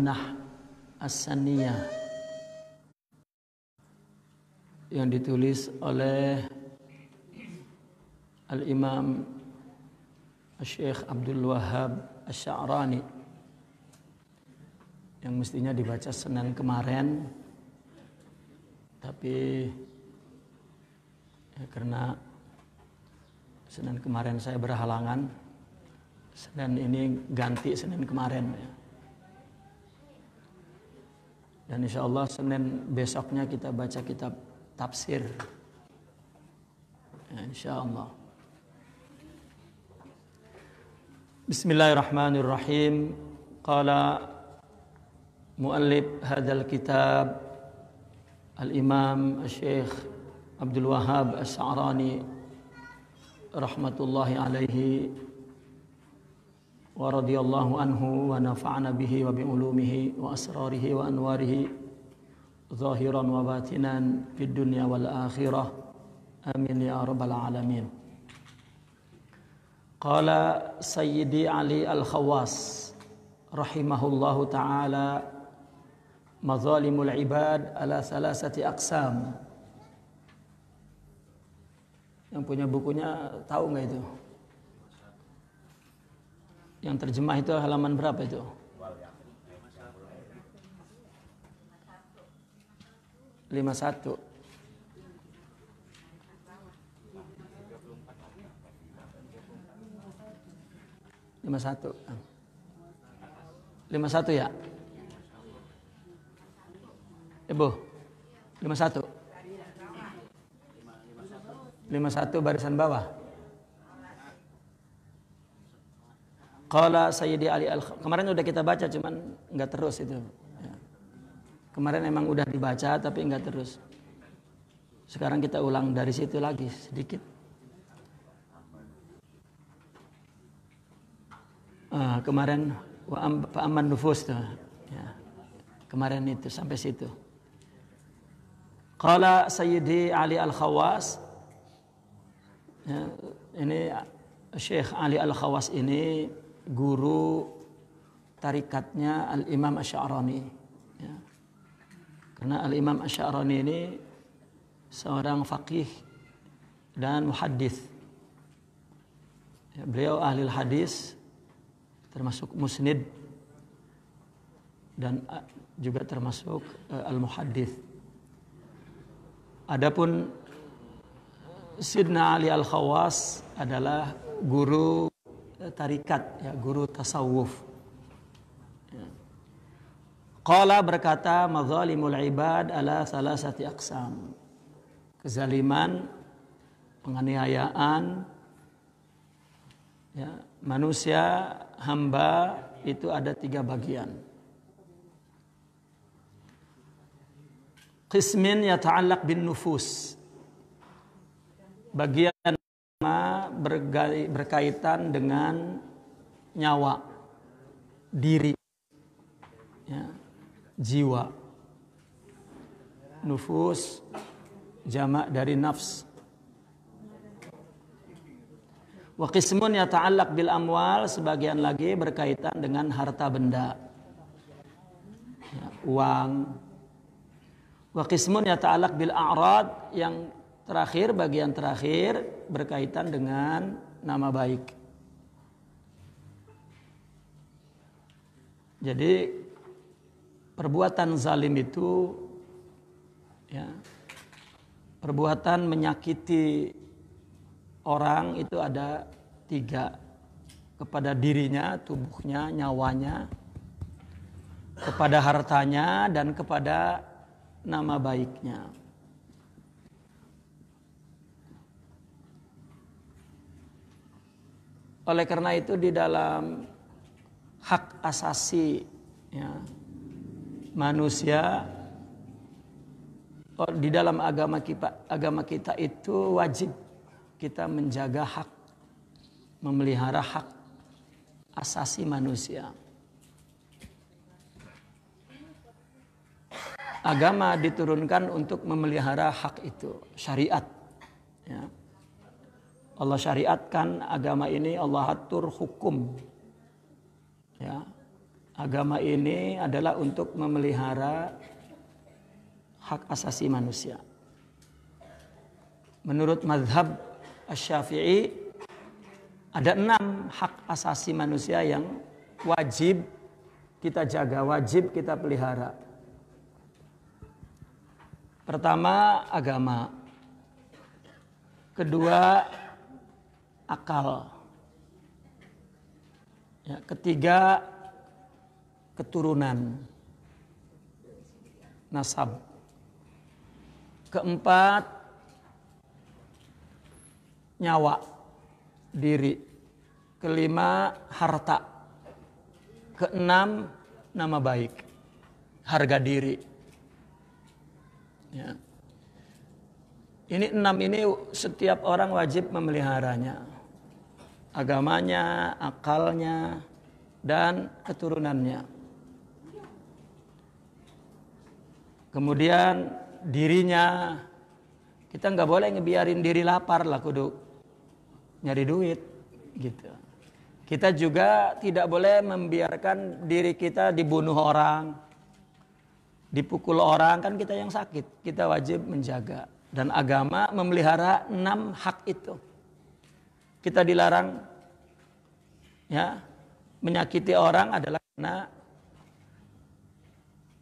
As-Sunnah As-Saniyah yang ditulis oleh Al-Imam Syekh Abdul Wahhab Asy-Sya'rani, yang mestinya dibaca Senin kemarin, tapi ya, karena Senin kemarin saya berhalangan, Senin ini ganti Senin kemarin ya. Dan insya Allah Senin besoknya kita baca kitab tafsir ya, insya Allah. Bismillahirrahmanirrahim. Qala muallif hadzal kitab Al-Imam Syekh Abdul Wahhab Asy-Sya'rani rahmatullahi alaihi wa radhiyallahu anhu wa nafa'ana bihi wa bi ulumihi wa asrarihi wa anwarihi zahiran wa batinan fid dunya wal akhirah. Amin ya rabbal alamin. Qala Sayyidi Ali Al-Khawas rahimahullahu ta'ala, mazalimul ibad ala salasati aqsam. Yang punya bukunya tahu nggak itu? Yang terjemah itu halaman berapa itu? 51. 51 ya? Ibu, 51. 51 barisan bawah. Qala Sayyidi Ali kemarin udah kita baca, cuman enggak terus itu. Ya. Kemarin emang udah dibaca tapi enggak terus. Sekarang kita ulang dari situ lagi sedikit. Kemarin wa aman nufus tuh. Ya. Kemarin itu sampai situ. Qala Sayyidi Ali Al-Khawas, ya, ini Syekh Ali Al-Khawas ini guru tarikatnya Al-Imam Asy-Sya'rani ya. Karena Al-Imam Asy-Sya'rani ini seorang faqih dan muhaddits ya, beliau ahli hadis, termasuk musnid dan juga termasuk al-muhaddits. Adapun Sidna Ali Al-Khawas adalah guru tarikat ya, guru tasawuf ya. Qala berkata, mazalimul ibad ala salasati aqsam. Kezaliman, penganiayaan ya, manusia hamba itu ada 3 bagian. Qismin yata'allaq bin nufus. Bagian berkaitan dengan nyawa, diri ya, jiwa. Nufus jamak dari nafs. Wa qismun yata'allaq bil amwal, sebagian lagi berkaitan dengan harta benda ya, uang. Wa qismun yata'allaq bil a'rad, yang terakhir, bagian terakhir berkaitan dengan nama baik. Jadi perbuatan zalim itu ya, perbuatan menyakiti orang itu ada 3. Kepada dirinya, tubuhnya, nyawanya, kepada hartanya, dan kepada nama baiknya. Oleh karena itu di dalam hak asasi ya, manusia, di dalam agama kita itu wajib kita menjaga hak, memelihara hak asasi manusia. Agama diturunkan untuk memelihara hak itu, syariat ya. Allah syariatkan agama ini, Allah atur hukum ya. Agama ini adalah untuk memelihara hak asasi manusia. Menurut mazhab Asy-Syafi'i ada 6 hak asasi manusia yang wajib kita jaga, wajib kita pelihara. Pertama, agama. Kedua, akal. Ya, ketiga, keturunan, nasab. Keempat, nyawa, diri. Kelima, harta. Keenam, nama baik, harga diri. Ya. Ini 6 ini setiap orang wajib memeliharanya. Agamanya, akalnya, dan keturunannya. Kemudian dirinya, kita nggak boleh ngebiarin diri lapar lah, kudu nyari duit gitu. Kita juga tidak boleh membiarkan diri kita dibunuh orang, dipukul orang, kan kita yang sakit. Kita wajib menjaga. Dan agama memelihara 6 hak itu. Kita dilarang ya menyakiti orang adalah karena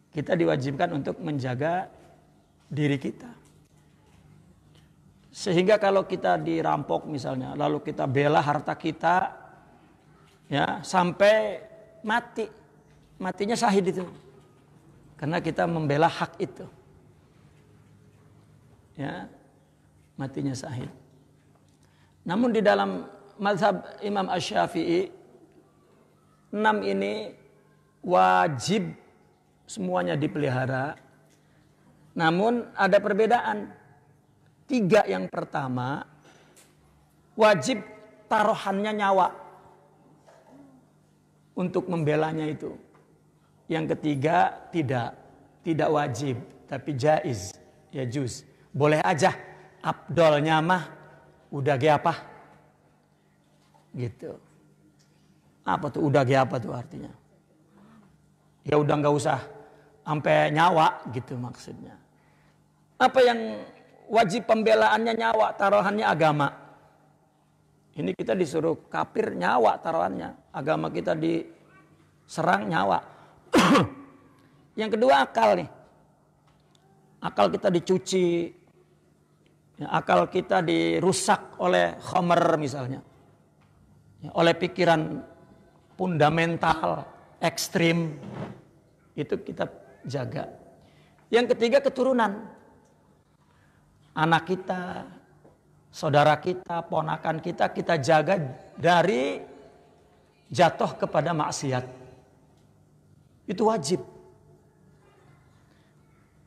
kita diwajibkan untuk menjaga diri kita. Sehingga kalau kita dirampok misalnya, lalu kita bela harta kita, ya sampai mati, matinya syahid itu, karena kita membela hak itu, ya matinya syahid. Namun di dalam mazhab Imam Asy-Syafi'i 6 ini wajib semuanya dipelihara. Namun ada perbedaan. 3 yang pertama wajib taruhannya nyawa untuk membelanya itu. Yang ketiga tidak wajib, tapi jaiz, ya juz. Boleh aja, abdolnya mah udah ge apa? Gitu. Apa tuh udah ge apa tuh artinya? Ya udah nggak usah sampai nyawa gitu maksudnya. Apa yang wajib pembelaannya nyawa, taruhannya agama. Ini kita disuruh kafir nyawa taruhannya. Agama kita diserang nyawa. Yang kedua akal nih. Akal kita dicuci. Akal kita dirusak oleh khamr misalnya. Oleh pikiran fundamental, ekstrim. Itu kita jaga. Yang ketiga keturunan. Anak kita, saudara kita, ponakan kita jaga dari jatuh kepada maksiat. Itu wajib.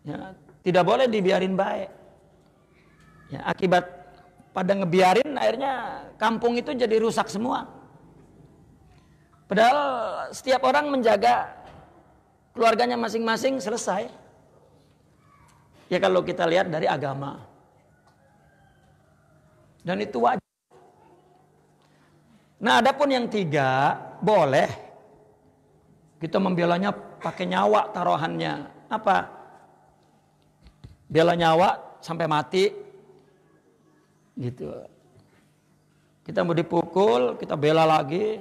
Ya, tidak boleh dibiarin baik. Ya, akibat pada ngebiarin akhirnya kampung itu jadi rusak semua. Padahal setiap orang menjaga keluarganya masing-masing selesai. Ya kalau kita lihat dari agama. Dan itu wajib. Nah, adapun yang 3 boleh kita membelanya pakai nyawa taruhannya. Apa? Bela nyawa sampai mati. Gitu. Kita mau dipukul, kita bela lagi.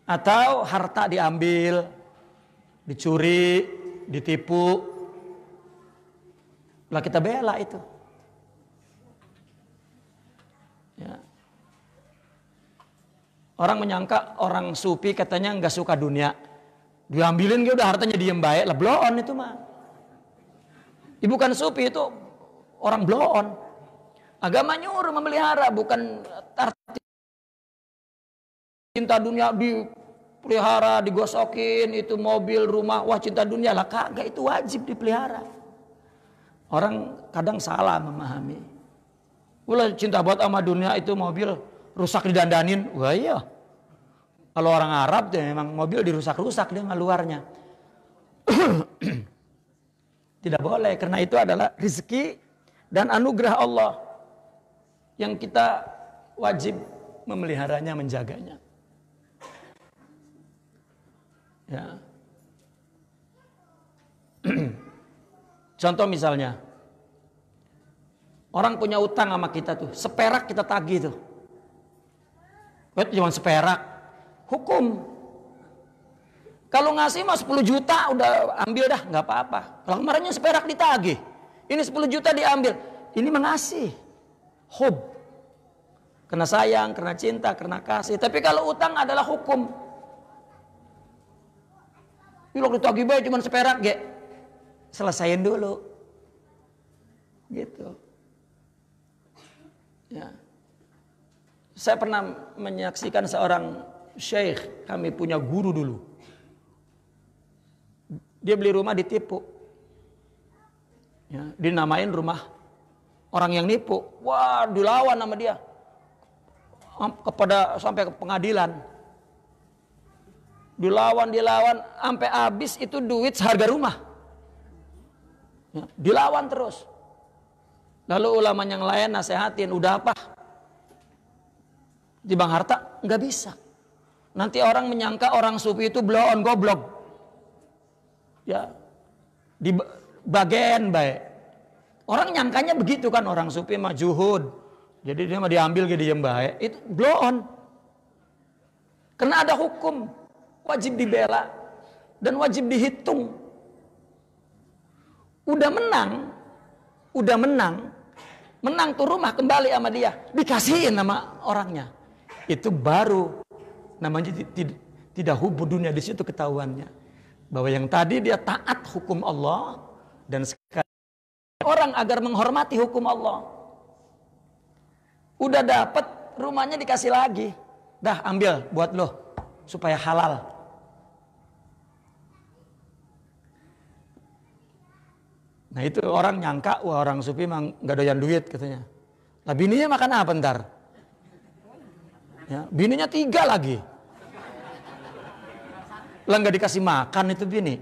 Atau harta diambil, dicuri, ditipu. Lah kita bela itu. Ya. Orang menyangka orang sufi katanya nggak suka dunia, diambilin dia udah hartanya diem baik lah, blow on itu mah. Bukan sufi itu orang blow on. Agama nyuruh memelihara, bukan arti cinta dunia dipelihara, digosokin itu mobil, rumah, wah cinta dunia lah kagak, itu wajib dipelihara. Orang kadang salah memahami. Ulah cinta buat sama dunia itu mobil rusak didandanin. Wah iya. Kalau orang Arab dia memang mobil dirusak-rusak dia luarnya. Tidak boleh, karena itu adalah rezeki dan anugerah Allah yang kita wajib memeliharanya, menjaganya. Ya. Contoh misalnya, orang punya utang sama kita tuh, seperak kita tagih tuh. Cuma seperak, hukum. Kalau ngasih mah 10 juta udah ambil dah, nggak apa-apa. Kalau kemarinnya seperak ditagih, ini 10 juta diambil, ini mengasih, hub. Karena sayang, karena cinta, karena kasih. Tapi kalau utang adalah hukum. Ini lo ditagih baik cuma seperak, ge. Selesaiin dulu. Gitu. Ya. Saya pernah menyaksikan seorang syekh, kami punya guru dulu. Dia beli rumah ditipu. Ya, dinamain rumah orang yang nipu. Wah, dilawan sama dia. Sampai ke pengadilan. Dilawan, sampai habis itu duit seharga rumah. Ya, dilawan terus. Lalu ulama yang lain nasehatin, udah apa? Di Bang Harta nggak bisa. Nanti orang menyangka orang sufi itu bloon goblok. Ya, di bagian baik. Orang nyangkanya begitu kan, orang sufi mah juhud. Jadi dia mah diambil gitu diem baik. Itu bloon. Karena ada hukum, wajib dibela dan wajib dihitung. Udah menang tuh rumah kembali sama dia, dikasihin sama orangnya. Itu baru namanya tidak hubud dunia, di situ ketahuannya bahwa yang tadi dia taat hukum Allah dan sekarang orang agar menghormati hukum Allah. Udah dapat rumahnya dikasih lagi, dah ambil buat lo supaya halal. Nah itu orang nyangka, wah orang sufi emang gak doyan duit katanya. Lah bininya makan apa ntar? Ya, bininya 3 lagi. Lah gak dikasih makan itu bini.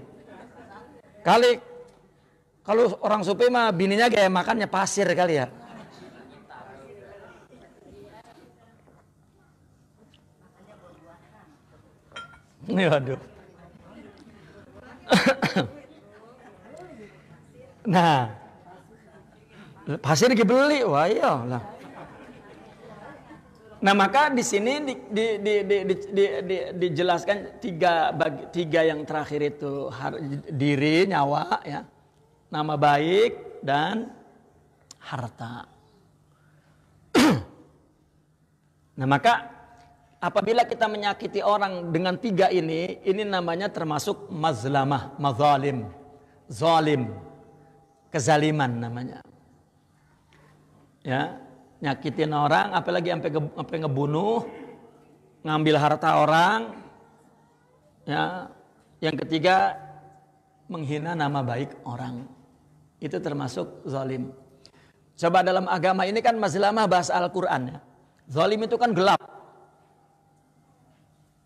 Kalau orang sufi mah bininya kayak makannya pasir kali ya. Ini waduh. Nah, pasir dibeli, wah iya lah. Nah maka di sini dijelaskan tiga yang terakhir itu diri, nyawa, ya, nama baik dan harta. Nah maka apabila kita menyakiti orang dengan 3 ini namanya termasuk mazlamah, mazalim, zalim. Kezaliman namanya. Ya, nyakitin orang, apalagi sampai ngebunuh, ngambil harta orang. Ya, yang ketiga menghina nama baik orang. Itu termasuk zalim. Coba dalam agama ini kan mazlamah bahasa Al-Qur'an ya. Zalim itu kan gelap.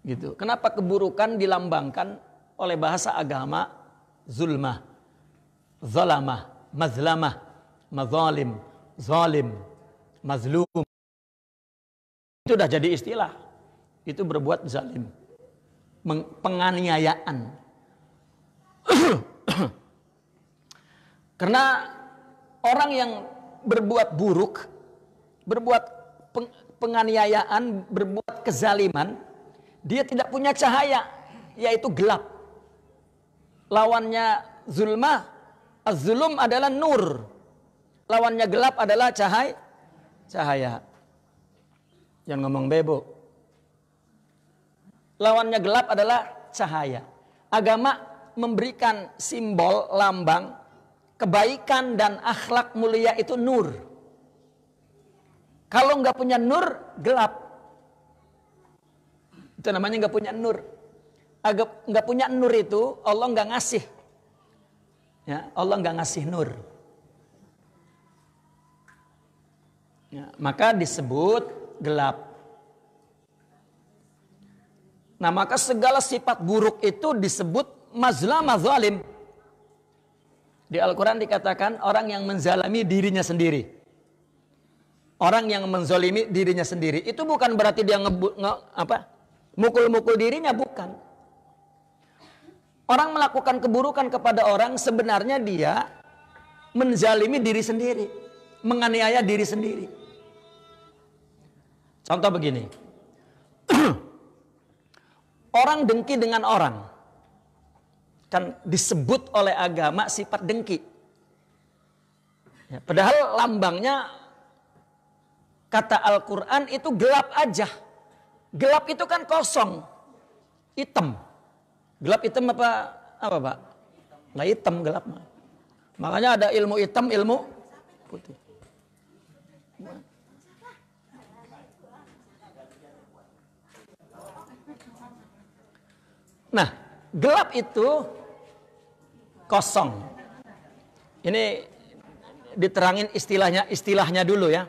Gitu. Kenapa keburukan dilambangkan oleh bahasa agama zulmah, zalamah, mazlamah, mazalim, zalim, mazlum. Itu sudah jadi istilah. Itu berbuat zalim. Penganiayaan. Karena orang yang berbuat buruk, berbuat penganiayaan, berbuat kezaliman, dia tidak punya cahaya, yaitu gelap. Lawannya zulmah, az-zulum adalah nur. Lawannya gelap adalah cahaya. Jangan ngomong bebo. Lawannya gelap adalah cahaya. Agama memberikan simbol, lambang, kebaikan dan akhlak mulia itu nur. Kalau nggak punya nur, gelap. Itu namanya nggak punya nur. Nggak punya nur itu Allah nggak ngasih. Ya, Allah nggak ngasih nur. Ya, maka disebut gelap. Nah maka segala sifat buruk itu disebut mazlamah, zalim. Di Al-Quran dikatakan orang yang menzalimi dirinya sendiri. Orang yang menzalimi dirinya sendiri. Itu bukan berarti dia mukul-mukul dirinya, bukan. Orang melakukan keburukan kepada orang, sebenarnya dia menzalimi diri sendiri, menganiaya diri sendiri. Contoh begini. Orang dengki dengan orang, kan disebut oleh agama sifat dengki. Ya, padahal lambangnya, kata Al-Quran itu gelap aja. Gelap itu kan kosong, hitam. Gelap hitam apa Pak? Nah, hitam gelap. Makanya ada ilmu hitam, ilmu putih. Nah, gelap itu kosong. Ini diterangin istilahnya dulu ya.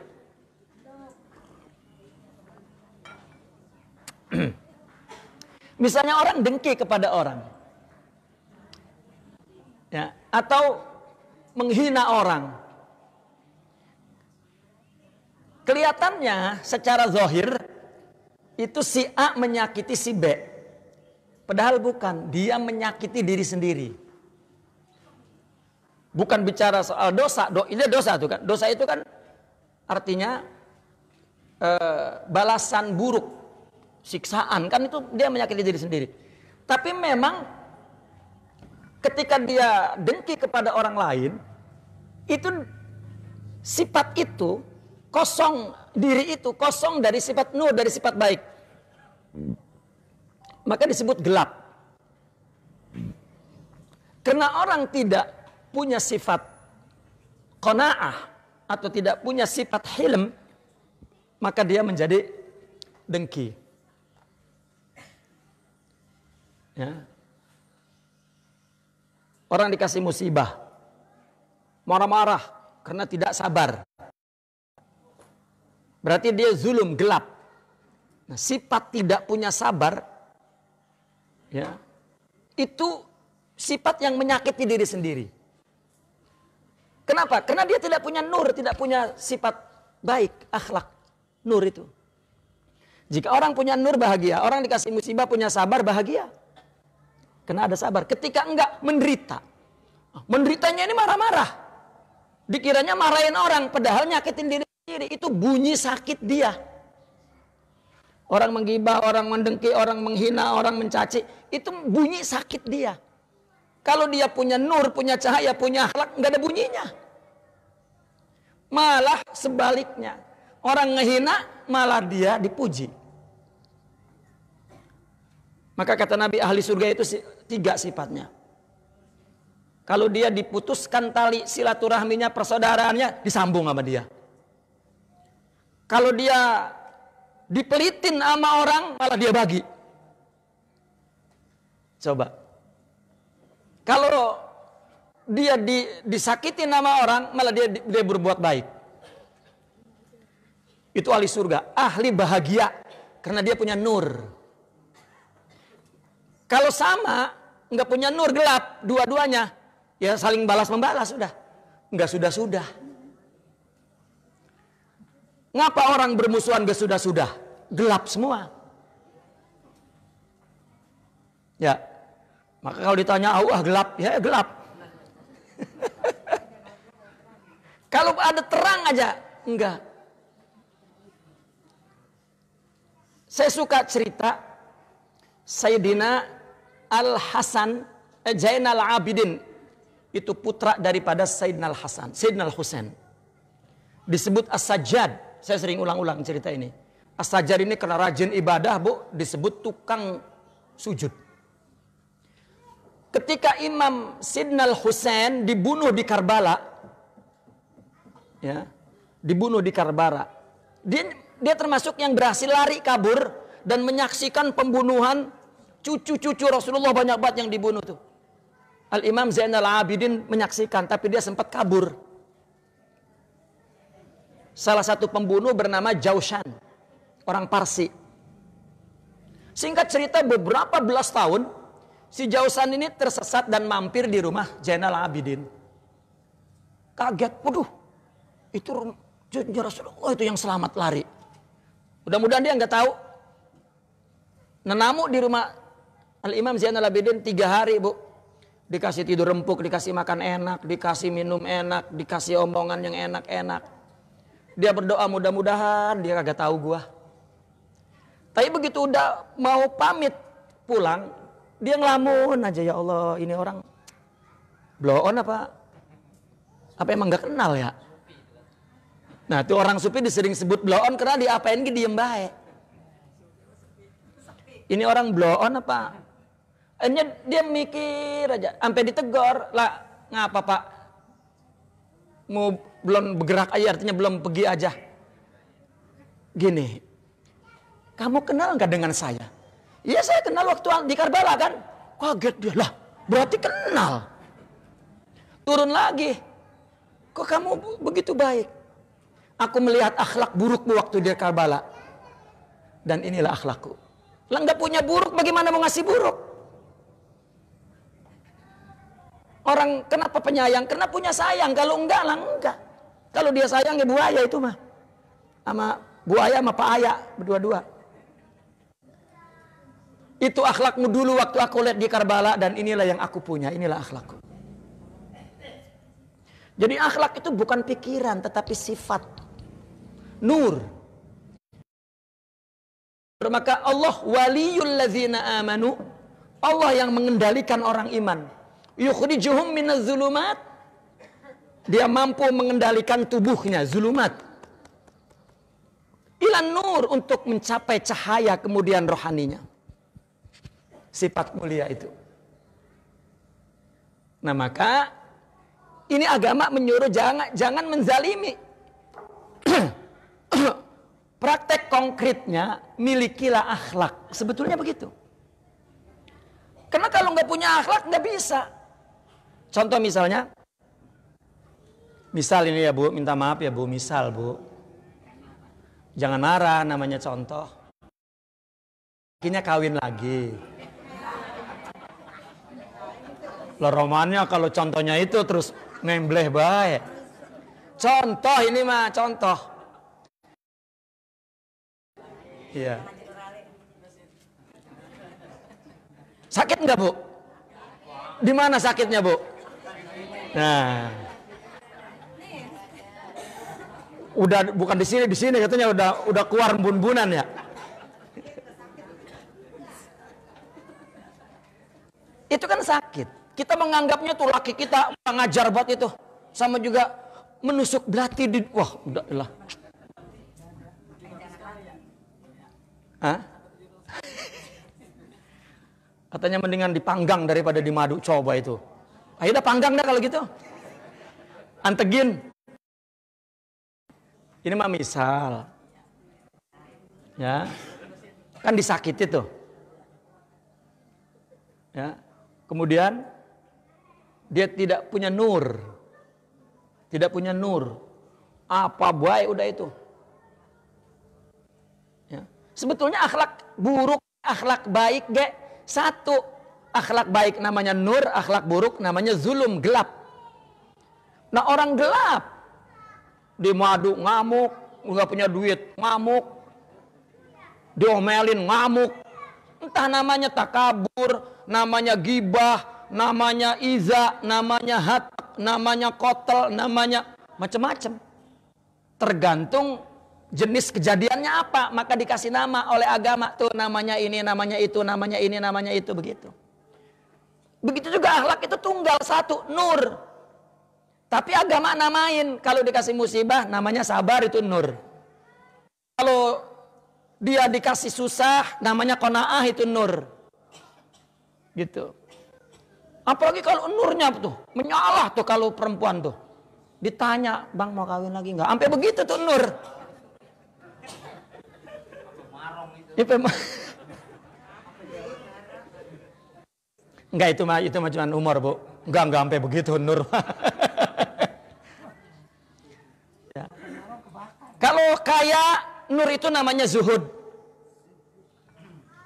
Misalnya orang dengki kepada orang, ya, atau menghina orang. Kelihatannya secara zahir itu si A menyakiti si B. Padahal bukan, dia menyakiti diri sendiri. Bukan bicara soal dosa, ini dosa itu kan. Dosa itu kan artinya balasan buruk, siksaan, kan itu dia menyakiti diri sendiri. Tapi memang ketika dia dengki kepada orang lain, itu sifat itu kosong, diri itu kosong dari sifat nur, dari sifat baik. Maka disebut gelap. Karena orang tidak punya sifat qanaah atau tidak punya sifat hilm, maka dia menjadi dengki. Ya. Orang dikasih musibah, marah-marah karena tidak sabar. Berarti dia zulum, gelap. Nah, sifat tidak punya sabar, ya, itu sifat yang menyakiti diri sendiri. Kenapa? Karena dia tidak punya nur, tidak punya sifat baik, akhlak. Nur itu. Jika orang punya nur, bahagia. Orang dikasih musibah, punya sabar, bahagia. Karena ada sabar. Ketika enggak, menderita. Menderitanya ini marah-marah. Dikiranya marahin orang, padahal nyakitin diri sendiri. Itu bunyi sakit dia. Orang menggibah, orang mendengki, orang menghina, orang mencaci, itu bunyi sakit dia. Kalau dia punya nur, punya cahaya, punya akhlak, nggak ada bunyinya. Malah sebaliknya, orang ngehina, malah dia dipuji. Maka kata Nabi, ahli surga itu 3 sifatnya. Kalau dia diputuskan tali silaturahminya, persaudaraannya, disambung sama dia. Kalau dia dipelitin sama orang, malah dia bagi. Coba. Kalau dia disakitin sama orang, malah dia berbuat baik. Itu ahli surga, ahli bahagia, karena dia punya nur. Kalau sama, nggak punya nur, gelap, dua-duanya, ya saling balas-membalas sudah. Nggak sudah-sudah. Ngapa orang bermusuhan gak sudah-sudah? Gelap semua. Ya. Maka kalau ditanya, gelap, ya gelap. Kalau ada terang aja, enggak. Saya suka cerita Sayyidina Al-Hasan Zainal Abidin. Itu putra daripada Sayyidina Al-Hasan, Sayyidina Al-Husain. Disebut As-Sajjad. Saya sering ulang-ulang cerita ini. As-Sajjad ini karena rajin ibadah, Bu, disebut tukang sujud. Ketika Imam Sayyidina Al-Husain dibunuh di Karbala, ya, dibunuh di Karbala, dia termasuk yang berhasil lari kabur dan menyaksikan pembunuhan cucu-cucu Rasulullah, banyak banget yang dibunuh tuh. Al-Imam Zainal Abidin menyaksikan, tapi dia sempat kabur. Salah satu pembunuh bernama Jaushan, orang Parsi. Singkat cerita, beberapa belas tahun si Jaushan ini tersesat dan mampir di rumah Zainal Abidin. Kaget, waduh, itu Rasulullah itu yang selamat lari. Mudah-mudahan dia nggak tahu. Nenamu di rumah Al-Imam Zainal Abidin 3 hari, Bu. Dikasih tidur empuk, dikasih makan enak, dikasih minum enak, dikasih omongan yang enak-enak. Dia berdoa mudah-mudahan dia kagak tahu gua. Tapi begitu udah mau pamit pulang, dia ngelamun aja, ya Allah ini orang blow on apa emang gak kenal ya. Nah itu orang sufi disering sebut blow on karena diapain gitu diem baik. Ini orang blow on apa? Akhirnya dia mikir aja, sampai ditegor lah, ngapa Pak? Mau belum bergerak aja, artinya belum pergi aja. Gini, kamu kenal nggak dengan saya? Iya saya kenal waktu di Karbala kan. Kaget dia, lah berarti kenal. Turun lagi, kok kamu begitu baik? Aku melihat akhlak burukmu waktu di Karbala. Dan inilah akhlakku. Lah nggak punya buruk, bagaimana mau ngasih buruk? Orang kenapa penyayang? Karena punya sayang. Kalau enggak lah enggak. Kalau dia sayang ya buaya itu mah. Sama buaya sama Pak Aya berdua-dua. Itu akhlakmu dulu waktu aku lihat di Karbala dan inilah yang aku punya. Inilah akhlakku. Jadi akhlak itu bukan pikiran tetapi sifat. Nur. Maka Allah waliyul ladzina amanu. Allah yang mengendalikan orang iman. Yukhrijuhum minaz zulumat. Dia mampu mengendalikan tubuhnya, zulumat. Ilan nur, untuk mencapai cahaya kemudian rohaninya. Sifat mulia itu. Nah maka ini agama menyuruh jangan menzalimi. Praktek konkretnya milikilah akhlak. Sebetulnya begitu. Karena kalau nggak punya akhlak nggak bisa. Contoh misalnya, misal ini ya Bu, minta maaf ya Bu, misal Bu, jangan marah, namanya contoh. Akhirnya kawin lagi. Loh romannya kalau contohnya itu terus nembleh baik. Contoh ini mah contoh. Iya. Sakit nggak Bu? Di mana sakitnya Bu? Nah, udah bukan di sini katanya udah keluar bun-bunan ya. Itu kan sakit. Kita menganggapnya tuh laki kita ngajar buat itu, sama juga menusuk belati di, wah udah lah. Hah? Katanya mendingan dipanggang daripada dimadu, coba itu. Ayo dah panggang dah kalau gitu. Antegin. Ini mah misal. Ya. Kan disakiti tuh. Ya. Kemudian dia tidak punya nur. Tidak punya nur. Apa baik udah itu. Ya. Sebetulnya akhlak buruk, akhlak baik satu. Akhlak baik namanya nur, akhlak buruk namanya zulum, gelap. Nah orang gelap, di madu ngamuk, nggak punya duit ngamuk, diomelin ngamuk, entah namanya takabur, namanya gibah, namanya iza, namanya hatak, namanya kotel, namanya macam-macam. Tergantung jenis kejadiannya apa, maka dikasih nama oleh agama tuh, namanya ini, namanya itu, namanya ini, namanya itu, begitu. Begitu juga akhlak itu tunggal satu, nur. Tapi agama namain, kalau dikasih musibah namanya sabar, itu nur. Kalau dia dikasih susah namanya qanaah, itu nur. Gitu. Apalagi kalau nurnya tuh menyalah tuh, kalau perempuan tuh ditanya, "Bang mau kawin lagi nggak?" Sampai begitu tuh nur. Enggak, itu mah cuma umur Bu. Enggak sampai begitu nur. Ya. Kalau kaya, nur itu namanya zuhud.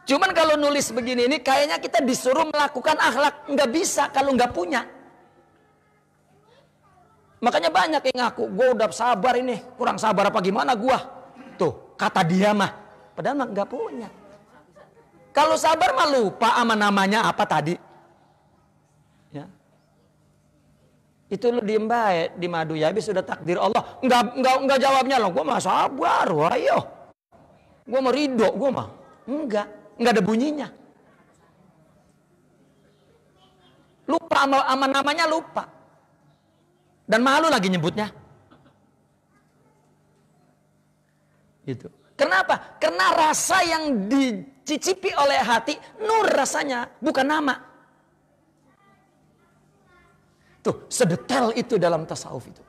Cuman kalau nulis begini ini kayaknya kita disuruh melakukan akhlak, nggak bisa kalau nggak punya. Makanya banyak yang ngaku, gue udah sabar ini, kurang sabar apa gimana gue? Tuh kata dia mah, padahal mah nggak punya. Kalau sabar mah lupa sama namanya apa tadi. Ya. Itu lu diem baik di madu ya, habis sudah takdir Allah. Enggak jawabnya loh. Gua mah sabar, ayo. Gua mah ridho, gua mah. Enggak ada bunyinya. Lupa sama namanya, lupa. Dan malu lagi nyebutnya. Gitu. Kenapa? Karena rasa yang dicicipi oleh hati, nur rasanya, bukan nama. Tuh, sedetail itu dalam tasawuf itu.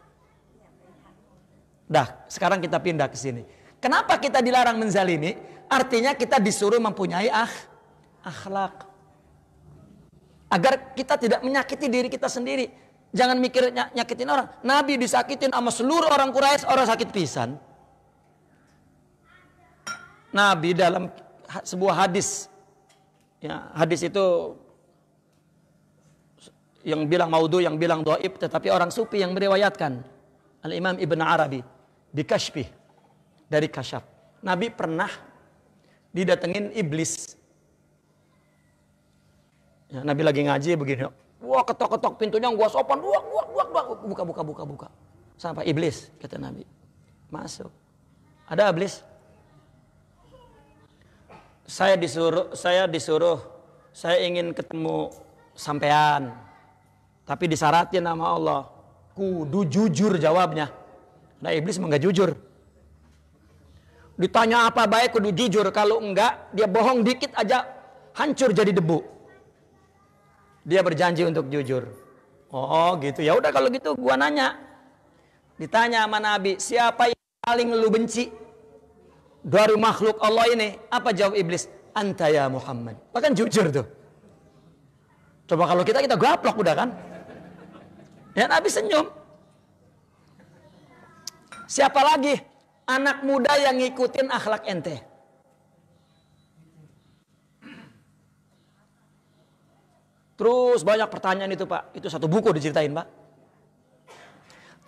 Dah, sekarang kita pindah ke sini. Kenapa kita dilarang menzalimi? Artinya kita disuruh mempunyai akhlak. Agar kita tidak menyakiti diri kita sendiri. Jangan mikir nyakitin orang. Nabi disakitin sama seluruh orang Quraisy, orang sakit pisan. Nabi dalam sebuah hadis, ya, hadis itu yang bilang maudhu, yang bilang dhaif, tetapi orang sufi yang meriwayatkan. Al-Imam Ibn Arabi di Kashfih, dari Kasyaf. Nabi pernah didatengin iblis. Ya, Nabi lagi ngaji begini. Wah, ketok-ketok pintunya, gua sopan, buka. Sampai iblis, kata Nabi. Masuk. Ada iblis? Saya disuruh, saya ingin ketemu sampean. Tapi disaratin sama Allah. Kudu jujur jawabnya. Nah, iblis enggak jujur. Ditanya apa baik kudu jujur. Kalau enggak, dia bohong dikit aja hancur jadi debu. Dia berjanji untuk jujur. Oh gitu. Ya udah kalau gitu gua nanya. Ditanya sama Nabi, siapa yang paling lu benci dari makhluk Allah ini? Apa jawab iblis? Anta ya Muhammad. Bahkan jujur tuh. Coba kalau kita gaplok udah kan? Ya, Nabi senyum. Siapa lagi? Anak muda yang ngikutin akhlak ente. Terus banyak pertanyaan itu Pak. Itu satu buku diceritain Pak.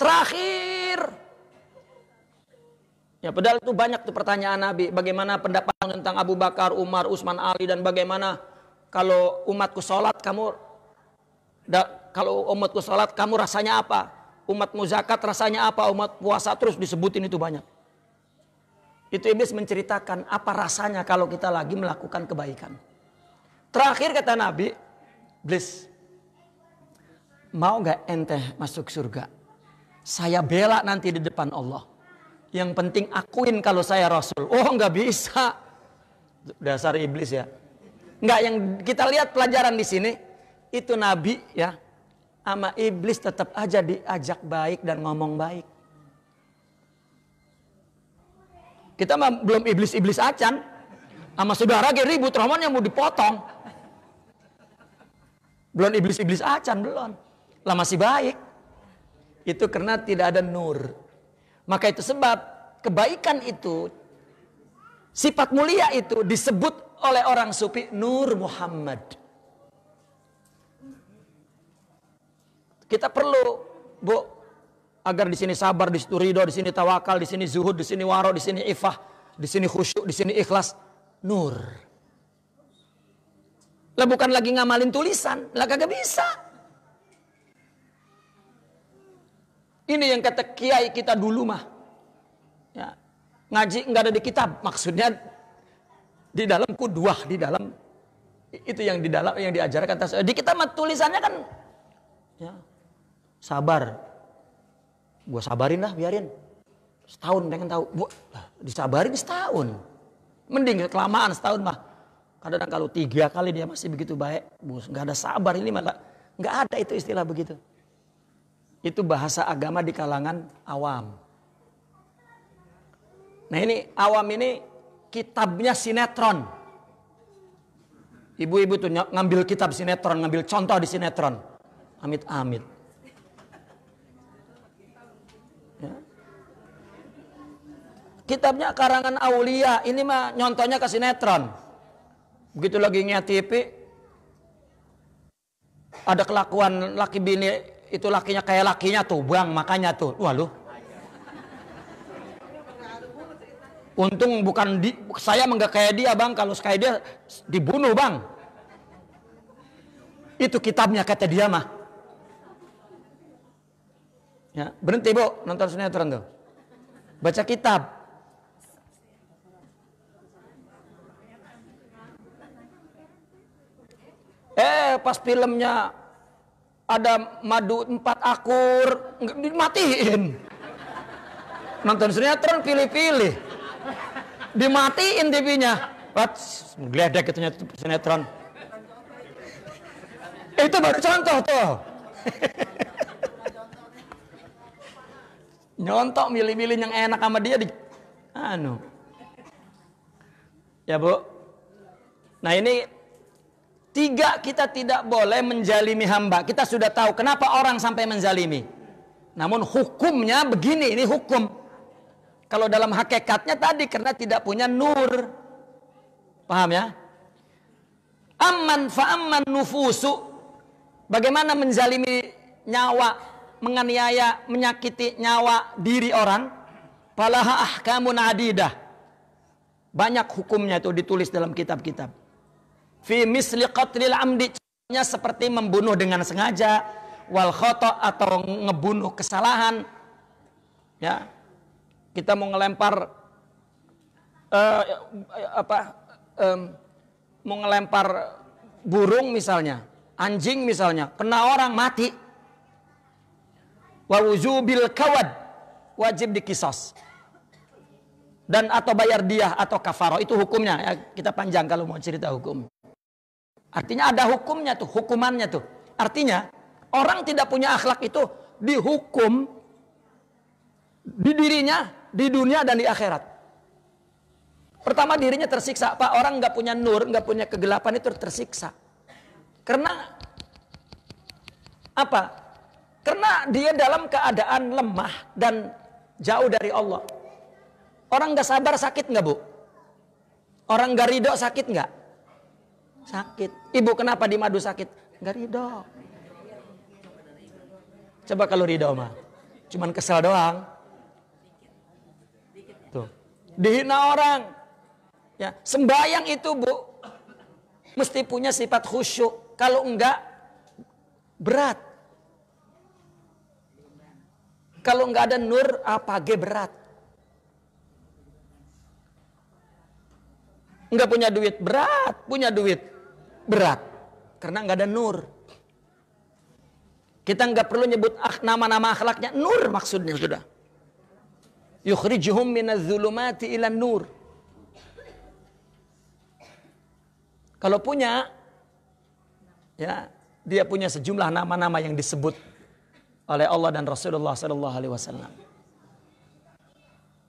Terakhir. Ya padahal itu banyak tuh pertanyaan Nabi. Bagaimana pendapat tentang Abu Bakar, Umar, Utsman, Ali. Dan bagaimana kalau umatku sholat kamu rasanya apa? Umatmu zakat rasanya apa? Umat puasa, terus disebutin itu banyak. Itu iblis menceritakan apa rasanya kalau kita lagi melakukan kebaikan. Terakhir kata Nabi, iblis, mau gak ente masuk surga? Saya bela nanti di depan Allah. Yang penting akuin kalau saya Rasul. Oh gak bisa. Dasar iblis ya. Enggak, yang kita lihat pelajaran di sini, itu Nabi ya, sama iblis tetap aja diajak baik dan ngomong baik. Kita mah belum iblis-iblis acan. Sama saudara ribut, romannya mau dipotong. Belum iblis-iblis acan, belum. Lah masih baik. Itu karena tidak ada nur. Maka itu sebab kebaikan itu, sifat mulia itu disebut oleh orang sufi Nur Muhammad. Kita perlu, Bu, agar di sini sabar, di situ ridho, di sini tawakal, di sini zuhud, di sini waro, di sini ifah, di sini khusyuk, di sini ikhlas. Nur. Lah bukan lagi ngamalin tulisan, lah kagak bisa. Ini yang kata kiai kita dulu mah. Ya, ngaji enggak ada di kitab, maksudnya di dalam kuduah, di dalam itu yang di dalam yang diajarkan. Di kita mah tulisannya kan ya, sabar. Gua sabarin lah, biarin. Setahun pengen tahu. Disabarin setahun. Mending kelamaan setahun mah. Kadang kalau 3 kali dia masih begitu baik, bos, nggak ada sabar, ini malah nggak ada itu istilah begitu. Itu bahasa agama di kalangan awam. Nah ini awam ini kitabnya sinetron. Ibu-ibu tuh ngambil kitab sinetron, ngambil contoh di sinetron. Amit-amit. Ya. Kitabnya karangan Aulia, ini mah nyontohnya ke sinetron. Begitu lagi ngeliat TV, ada kelakuan laki bini, itu lakinya kayak lakinya tuh, bang, makanya tuh, wah lu. Untung bukan saya enggak kayak dia bang, kalau kayak dia dibunuh bang. Itu kitabnya kata dia mah. Ya, berhenti Bu, nonton sinetron tuh. Baca kitab. Pas filmnya ada madu 4 akur, dimatiin. Nonton sinetron pilih-pilih. Dimatiin TV-nya. Gledek itu sinetron. Itu baru contoh tuh. Nyontok milih-milih yang enak sama dia Ya Bu. Nah ini 3, kita tidak boleh menjalimi hamba. Kita sudah tahu kenapa orang sampai menjalimi. Namun hukumnya begini, ini hukum. Kalau dalam hakikatnya tadi karena tidak punya nur. Paham ya? Amman fa'amman nufusu. Bagaimana menjalimi nyawa, menganiaya, menyakiti nyawa diri orang. Falaha ahkamun adidah. Banyak hukumnya itu ditulis dalam kitab-kitab. Fi misli qatlil amdi, seperti membunuh dengan sengaja, wal khata' atau ngebunuh kesalahan. Ya. Kita mau ngelempar mau ngelempar burung misalnya, anjing misalnya, kena orang mati. Wa wujubil kawad, wajib dikisos. Dan atau bayar diyah atau kafaroh, itu hukumnya ya, kita panjang kalau mau cerita hukum. Artinya ada hukumnya tuh, hukumannya tuh. Artinya orang tidak punya akhlak itu dihukum di dirinya, di dunia dan di akhirat. Pertama dirinya tersiksa. Pak, orang nggak punya nur, nggak punya kegelapan itu tersiksa. Karena apa? Karena dia dalam keadaan lemah dan jauh dari Allah. Orang nggak sabar sakit nggak Bu? Orang nggak ridho sakit nggak? Sakit. Ibu kenapa di madu sakit? Nggak ridho. Coba kalau ridho mah, cuman kesel doang. Tuh, dihina orang. Ya, sembahyang itu Bu, mesti punya sifat khusyuk. Kalau enggak, berat. Kalau enggak ada nur, apage berat. Enggak punya duit, berat. Punya duit, berat. Karena enggak ada nur. Kita enggak perlu nyebut nama-nama akhlaknya. Nur maksudnya sudah. Yukhrijuhum minadh-dhulumati ilan nur. Kalau punya, ya dia punya sejumlah nama-nama yang disebut oleh Allah dan Rasulullah Sallallahu Alaihi Wasallam.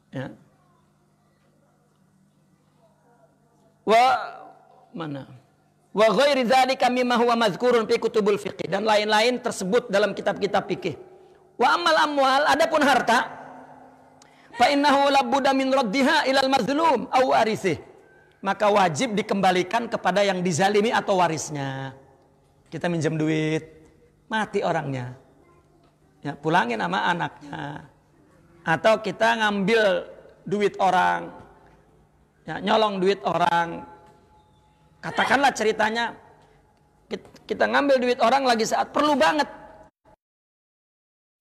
Ya. Wa ghairi dzalika mimma huwa mazkurun fi kutubul fiqh, dan lain-lain tersebut dalam kitab-kitab fikih. Wa ammal amwal, adapun harta, fa innahu labudda min raddiha ilal mazlum aw warisih, maka wajib dikembalikan kepada yang dizalimi atau warisnya. Kita minjem duit, mati orangnya, ya pulangin sama anaknya. Atau kita ngambil duit orang, ya nyolong duit orang. Katakanlah ceritanya, kita ngambil duit orang lagi saat perlu banget,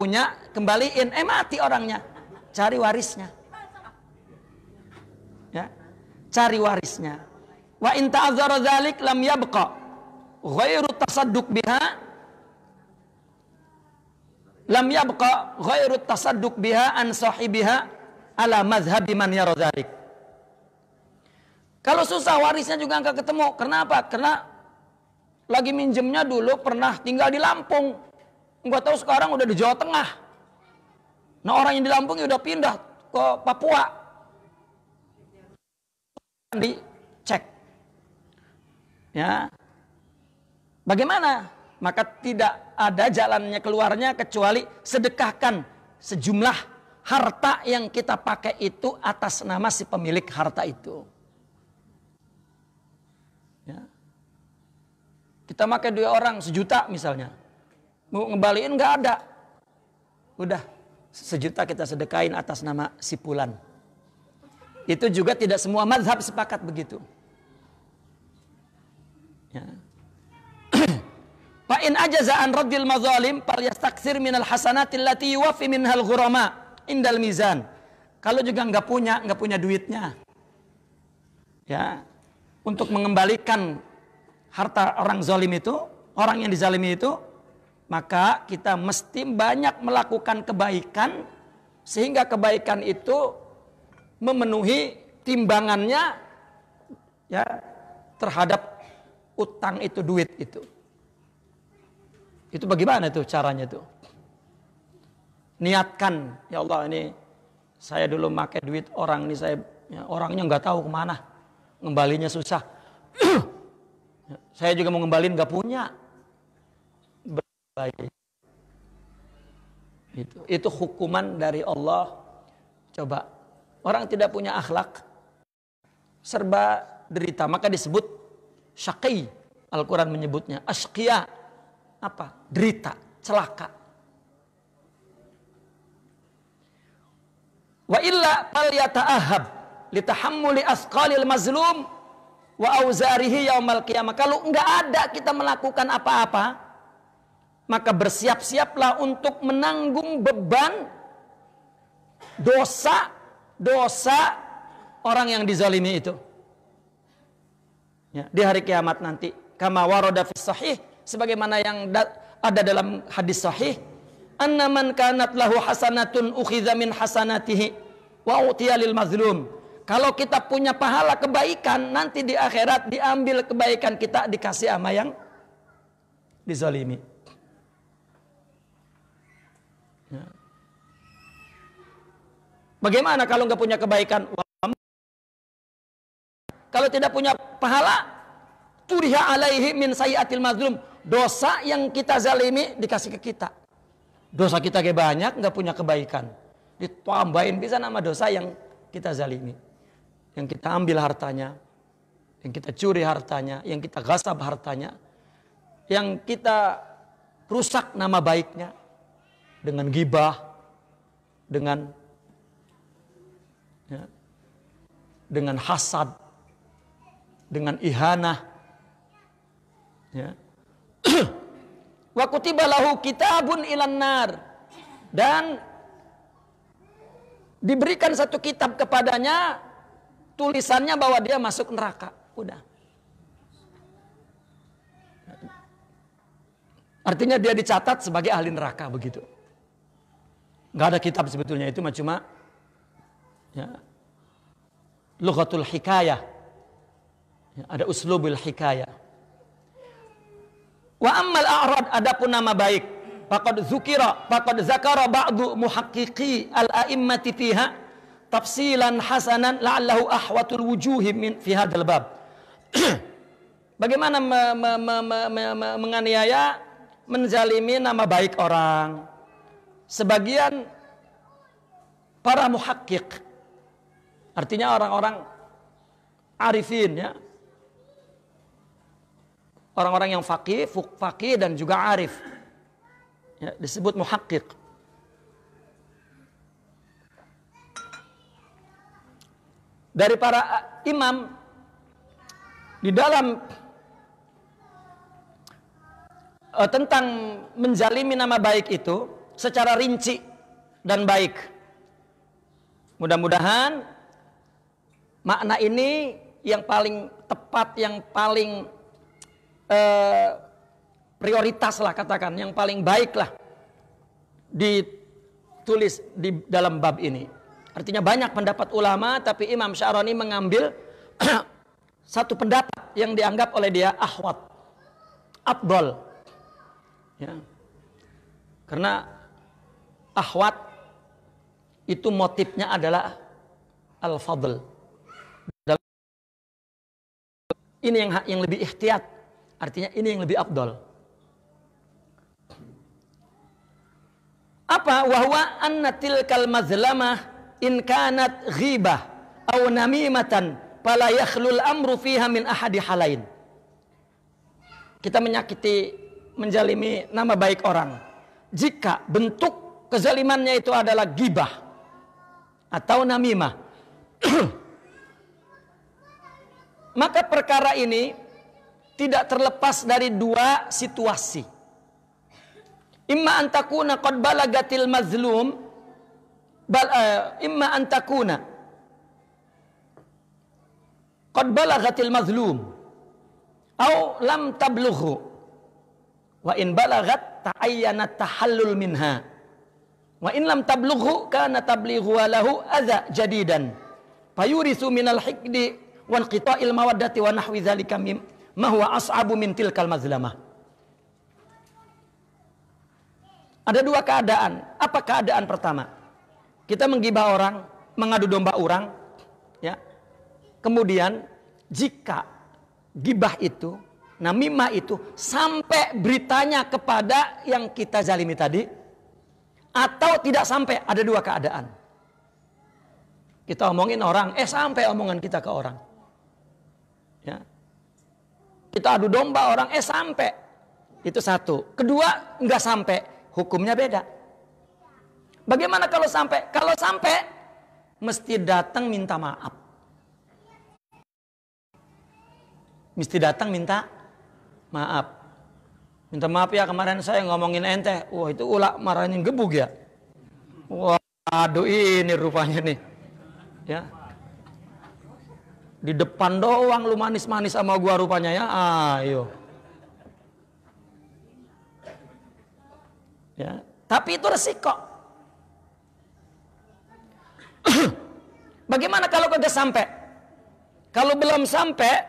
punya, kembaliin, mati orangnya, cari warisnya. Ya, cari warisnya. Wa in ta'azzara dzalik lam yabqa ghairu tasadduq biha, lam yabqa ghairu tasadduq biha an sahibiha ala madhhabi man yara dzalik. Kalau susah warisnya juga enggak ketemu. Kenapa? Karena lagi minjemnya dulu pernah tinggal di Lampung. Enggak tahu sekarang udah di Jawa Tengah. Nah, orang yang di Lampung ya udah pindah ke Papua. Dicek. Ya. Bagaimana? Maka tidak ada jalannya keluarnya kecuali sedekahkan sejumlah harta yang kita pakai itu atas nama si pemilik harta itu. Ya. Kita pakai duit orang 1 juta misalnya, mau ngembaliin nggak ada, udah 1 juta kita sedekahin atas nama si Fulan. Itu juga tidak semua mazhab sepakat begitu. Ya. Fa in ajaza an raddil mazalim falyastaksir minal hasanati allati yuwaffi minhal ghurama indal mizan. Kalau juga nggak punya duitnya, ya, untuk mengembalikan harta orang zalim itu, orang yang dizalimi itu, maka kita mesti banyak melakukan kebaikan sehingga kebaikan itu memenuhi timbangannya, ya, terhadap utang itu, duit itu. Itu bagaimana tuh caranya tuh? Niatkan, ya Allah, ini saya dulu pakai duit orang ini, saya, ya, orangnya nggak tahu kemana, ngembalinya susah. Saya juga mau ngembalin nggak punya. Baik. Itu hukuman dari Allah. Coba orang tidak punya akhlak, serba derita, maka disebut syaqi. Al-Quran menyebutnya asqiya. Apa? Derita, celaka. Wa illa falyata'ahab litahammuli asqalil mazlum wa auzarihi yaumal qiyamah. Kalau enggak ada kita melakukan apa-apa, maka bersiap-siaplah untuk menanggung beban dosa orang yang dizalimi itu, ya, di hari kiamat nanti. Kama warada fis sahih, sebagaimana yang ada dalam hadis sahih, anna man kanat lahu hasanatun ukhidha min hasanatihi wa utiya lil mazlum. Kalau kita punya pahala kebaikan, nanti di akhirat diambil kebaikan kita, dikasih sama yang dizalimi. Ya. Bagaimana kalau nggak punya kebaikan? Kalau tidak punya pahala, turiha alaihi min sayyiatil mazlum. Dosa yang kita zalimi dikasih ke kita. Dosa kita kayak banyak, nggak punya kebaikan, ditambahin bisa nama dosa yang kita zalimi, yang kita ambil hartanya, yang kita curi hartanya, yang kita gasab hartanya, yang kita rusak nama baiknya dengan ghibah, dengan, ya, dengan hasad, dengan ihanah, ya. Wa kutiba lahu kitabun ilan nar, dan diberikan satu kitab kepadanya, tulisannya bahwa dia masuk neraka. Udah. Artinya dia dicatat sebagai ahli neraka, begitu. Nggak ada kitab sebetulnya, itu cuma, ya, lughatul hikayah, ya, ada uslubul hikayah. Wa ammal a'rad, adapun nama baik, faqad zakara ba'du muhaqqiqi al-a'immati fiha tafsilan hasanan la'allahu ahwatul wujuhi min fi hadzal bab. Bagaimana menganiaya, menzalimi nama baik orang. Sebagian para muhaqqiq, artinya orang-orang arifin, ya, orang-orang yang faqih dan juga arif, ya, disebut muhaqqiq. Dari para imam di dalam tentang menzalimi nama baik itu secara rinci dan baik. Mudah-mudahan makna ini yang paling tepat, yang paling prioritas lah, katakan, yang paling baik lah ditulis di dalam bab ini. Artinya banyak pendapat ulama, tapi Imam Sya'rani mengambil satu pendapat yang dianggap oleh dia ahwat, afdal, ya. Karena ahwat itu motifnya adalah al-fadl. Ini yang lebih ihtiyat, artinya ini yang lebih afdal. Apa? Wahwa anna tilkal mazlamah in kanat ghibah aw namimatan fala yakhlul amru fiha min ahadi halain. Kita menyakiti, menjalimi nama baik orang, jika bentuk kezalimannya itu adalah ghibah atau namimah, maka perkara ini tidak terlepas dari dua situasi. Imma an takuna qad balagatil mazlum imma an takuna qad balagatil mazlum au lam tablughu wa in balagat ta'ayyanat tahallul minha wa in lam tablughu kana tablighu lahu adza jadidan fayurisu minal hiqdi wal qita'il mawaddati wa nahwi dzalika ma huwa as'abu min tilkal mazlamah. Ada dua keadaan. Apa keadaan pertama? Kita menggibah orang, mengadu domba orang, ya. Kemudian jika gibah itu, namimah itu sampai beritanya kepada yang kita zalimi tadi, atau tidak sampai, ada dua keadaan. Kita omongin orang, sampai omongan kita ke orang. Ya. Kita adu domba orang, sampai. Itu satu. Kedua, enggak sampai. Hukumnya beda. Bagaimana kalau sampai? Kalau sampai, mesti datang minta maaf. Mesti datang minta maaf. Minta maaf ya, kemarin saya ngomongin ente. Wah, itu ulak marahin gebuk ya. Wah, aduh ini rupanya nih. Ya. Di depan doang lu manis-manis sama gua rupanya ya. Ayo. Ya, tapi itu resiko. Bagaimana kalau kagak sampai? Kalau belum sampai,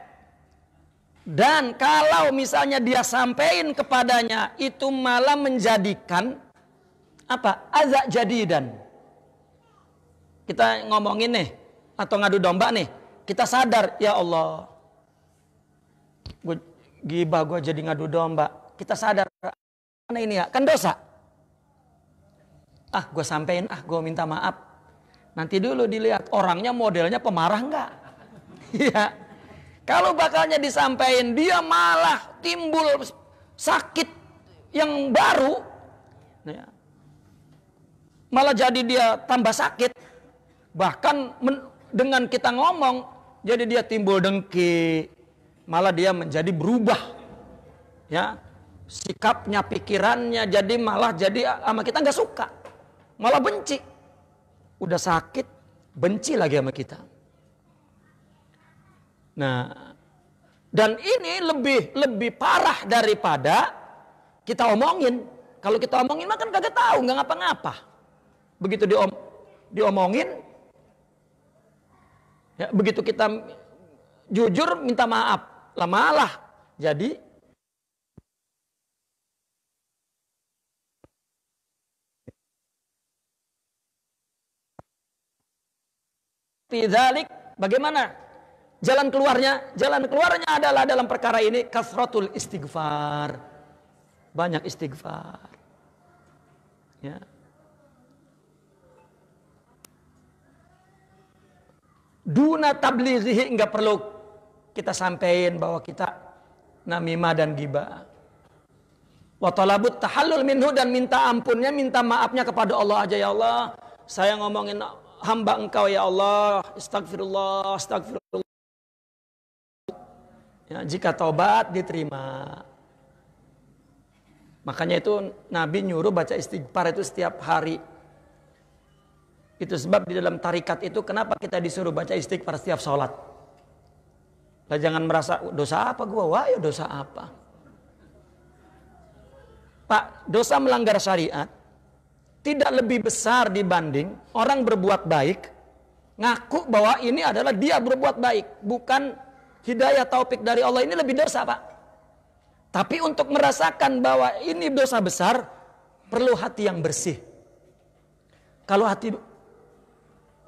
dan kalau misalnya dia sampein kepadanya, itu malah menjadikan apa? Azza jadidan. Kita ngomongin nih, atau ngadu domba nih, kita sadar, ya Allah, gibah gue jadi ngadu domba. Kita sadar, mana ini ya, kan dosa. Gue sampein, gue minta maaf. Nanti dulu dilihat orangnya modelnya pemarah enggak. Iya. Kalau bakalnya disampaikan, dia malah timbul sakit yang baru. Ya. Malah jadi dia tambah sakit. Bahkan dengan kita ngomong, jadi dia timbul dengki. Malah dia menjadi berubah. Ya. Sikapnya, pikirannya, jadi malah jadi sama kita nggak suka. Malah benci. Udah sakit, benci lagi sama kita. Nah, dan ini lebih parah daripada kita omongin. Kalau kita omongin mah kan kagak tahu, nggak ngapa-ngapa. Begitu diomongin, ya, begitu kita jujur minta maaf, lah malah jadi fidzalik. Bagaimana jalan keluarnya? Jalan keluarnya adalah dalam perkara ini kasratul istighfar. Banyak istighfar. Ya. Duna tablighihi, enggak perlu kita sampaikan bahwa kita namimah dan ghibah. Wa talabut tahallul minhu, dan minta ampunnya, minta maafnya kepada Allah aja. Ya Allah, saya ngomongin hamba engkau ya Allah, astagfirullah, astagfirullah. Ya, jika taubat diterima. Makanya itu Nabi nyuruh baca istighfar itu setiap hari. Itu sebab di dalam tarikat itu kenapa kita disuruh baca istighfar setiap sholat. Nah, jangan merasa dosa apa gua, wah ya dosa apa. Pak, dosa melanggar syariat tidak lebih besar dibanding orang berbuat baik, ngaku bahwa ini adalah dia berbuat baik, bukan hidayah taufik dari Allah. Ini lebih dosa, Pak. Tapi untuk merasakan bahwa ini dosa besar, perlu hati yang bersih. Kalau hati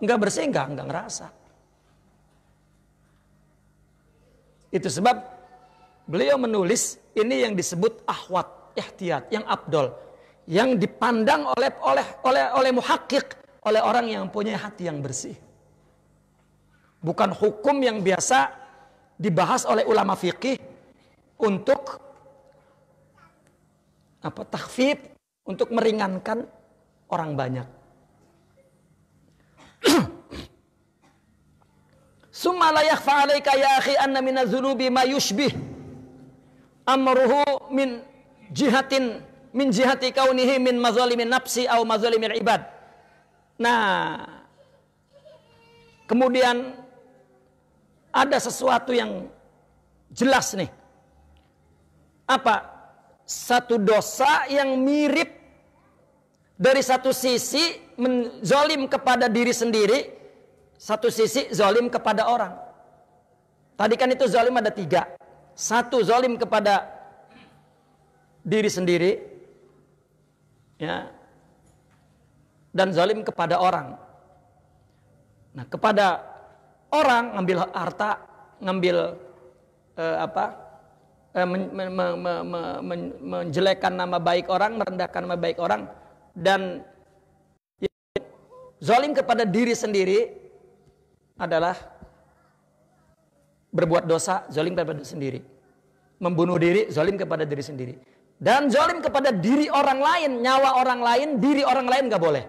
enggak bersih, enggak ngerasa. Itu sebab beliau menulis ini yang disebut ahwat, ihtiyat, yang afdol, yang dipandang oleh muhakkik, oleh orang yang punya hati yang bersih. Bukan hukum yang biasa dibahas oleh ulama fikih untuk takhfif, untuk meringankan orang banyak. Summa la yakhfa 'alaika ya akhi anna minadz-dzunubi ma yushbih amruhu min jihatin min jihati kaunihi min mazalimin nafsi au mazalimil ibad. Nah, kemudian ada sesuatu yang jelas nih. Apa? Satu dosa yang mirip dari satu sisi zalim kepada diri sendiri, satu sisi zalim kepada orang. Tadi kan itu zalim ada 3. Satu zalim kepada diri sendiri, ya, dan zalim kepada orang. Nah, kepada orang ngambil harta, ngambil menjelekkan nama baik orang, merendahkan nama baik orang, dan zalim kepada diri sendiri adalah berbuat dosa, zalim kepada diri sendiri, membunuh diri, zalim kepada diri sendiri, dan zalim kepada diri orang lain, nyawa orang lain, diri orang lain nggak boleh.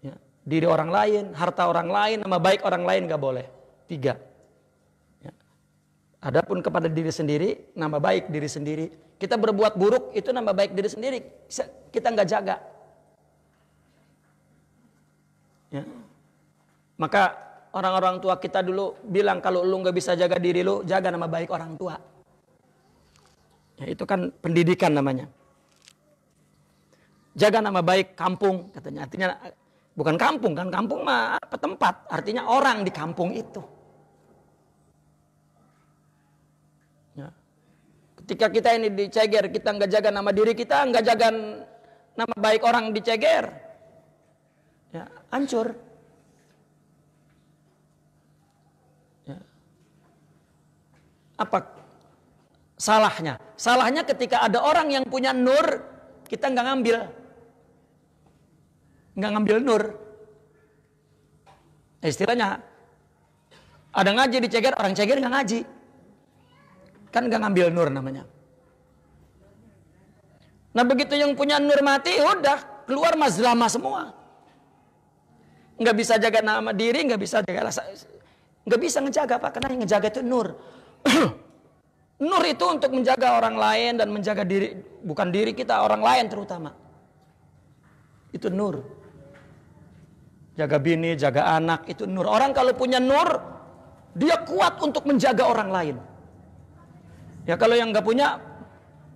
Ya, diri orang lain, harta orang lain, nama baik orang lain nggak boleh. 3. Adapun kepada diri sendiri, nama baik diri sendiri. Kita berbuat buruk, itu nama baik diri sendiri. Kita nggak jaga. Ya. Maka orang-orang tua kita dulu bilang, kalau lu nggak bisa jaga diri lu, jaga nama baik orang tua. Ya, itu kan pendidikan namanya. Jaga nama baik kampung, katanya. Artinya bukan kampung kan, kampung mah apa tempat. Artinya orang di kampung itu. Ya. Ketika kita ini diceger, kita nggak jaga nama diri kita, nggak jaga nama baik orang diceger, ya hancur. Ya. Apa salahnya? Salahnya ketika ada orang yang punya nur, kita nggak ngambil nur. Istilahnya ada ngaji diceger, orang ceger nggak ngaji. Kan gak ngambil nur namanya. Nah begitu yang punya nur mati, udah keluar mazlamah semua. Nggak bisa jaga nama diri, nggak bisa jaga rasa, nggak bisa ngejaga Pak, karena yang ngejaga itu nur. Nur itu untuk menjaga orang lain dan menjaga diri, bukan diri kita, orang lain terutama. Itu nur. Jaga bini, jaga anak, itu nur. Orang kalau punya nur, dia kuat untuk menjaga orang lain. Ya kalau yang nggak punya,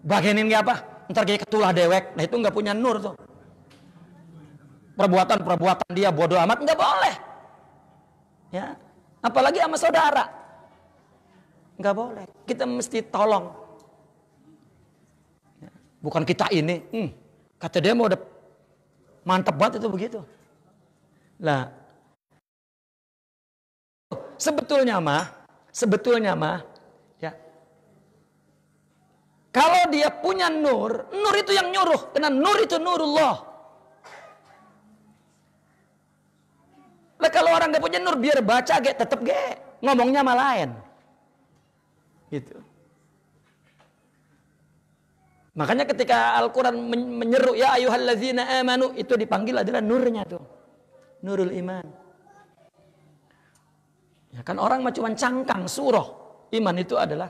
bagenin nggak apa? Ntar kayak ketulah dewek. Nah itu nggak punya nur tuh. Perbuatan dia bodoh amat, nggak boleh. Ya, apalagi sama saudara, nggak boleh. Kita mesti tolong. Ya. Bukan kita ini, kata dia mau udah mantep banget itu begitu. Lah, sebetulnya mah, ya. Kalau dia punya nur, nur itu yang nyuruh. Karena nur itu nurullah. Lah kalau orang gak punya nur, biar baca tetep ngomongnya malah lain. Gitu. Makanya ketika Al-Quran menyeru, ya ayyuhalladzina amanu, itu dipanggil adalah nurnya tuh. Nurul iman. Ya kan orang mah cuma cangkang, surah. Iman itu adalah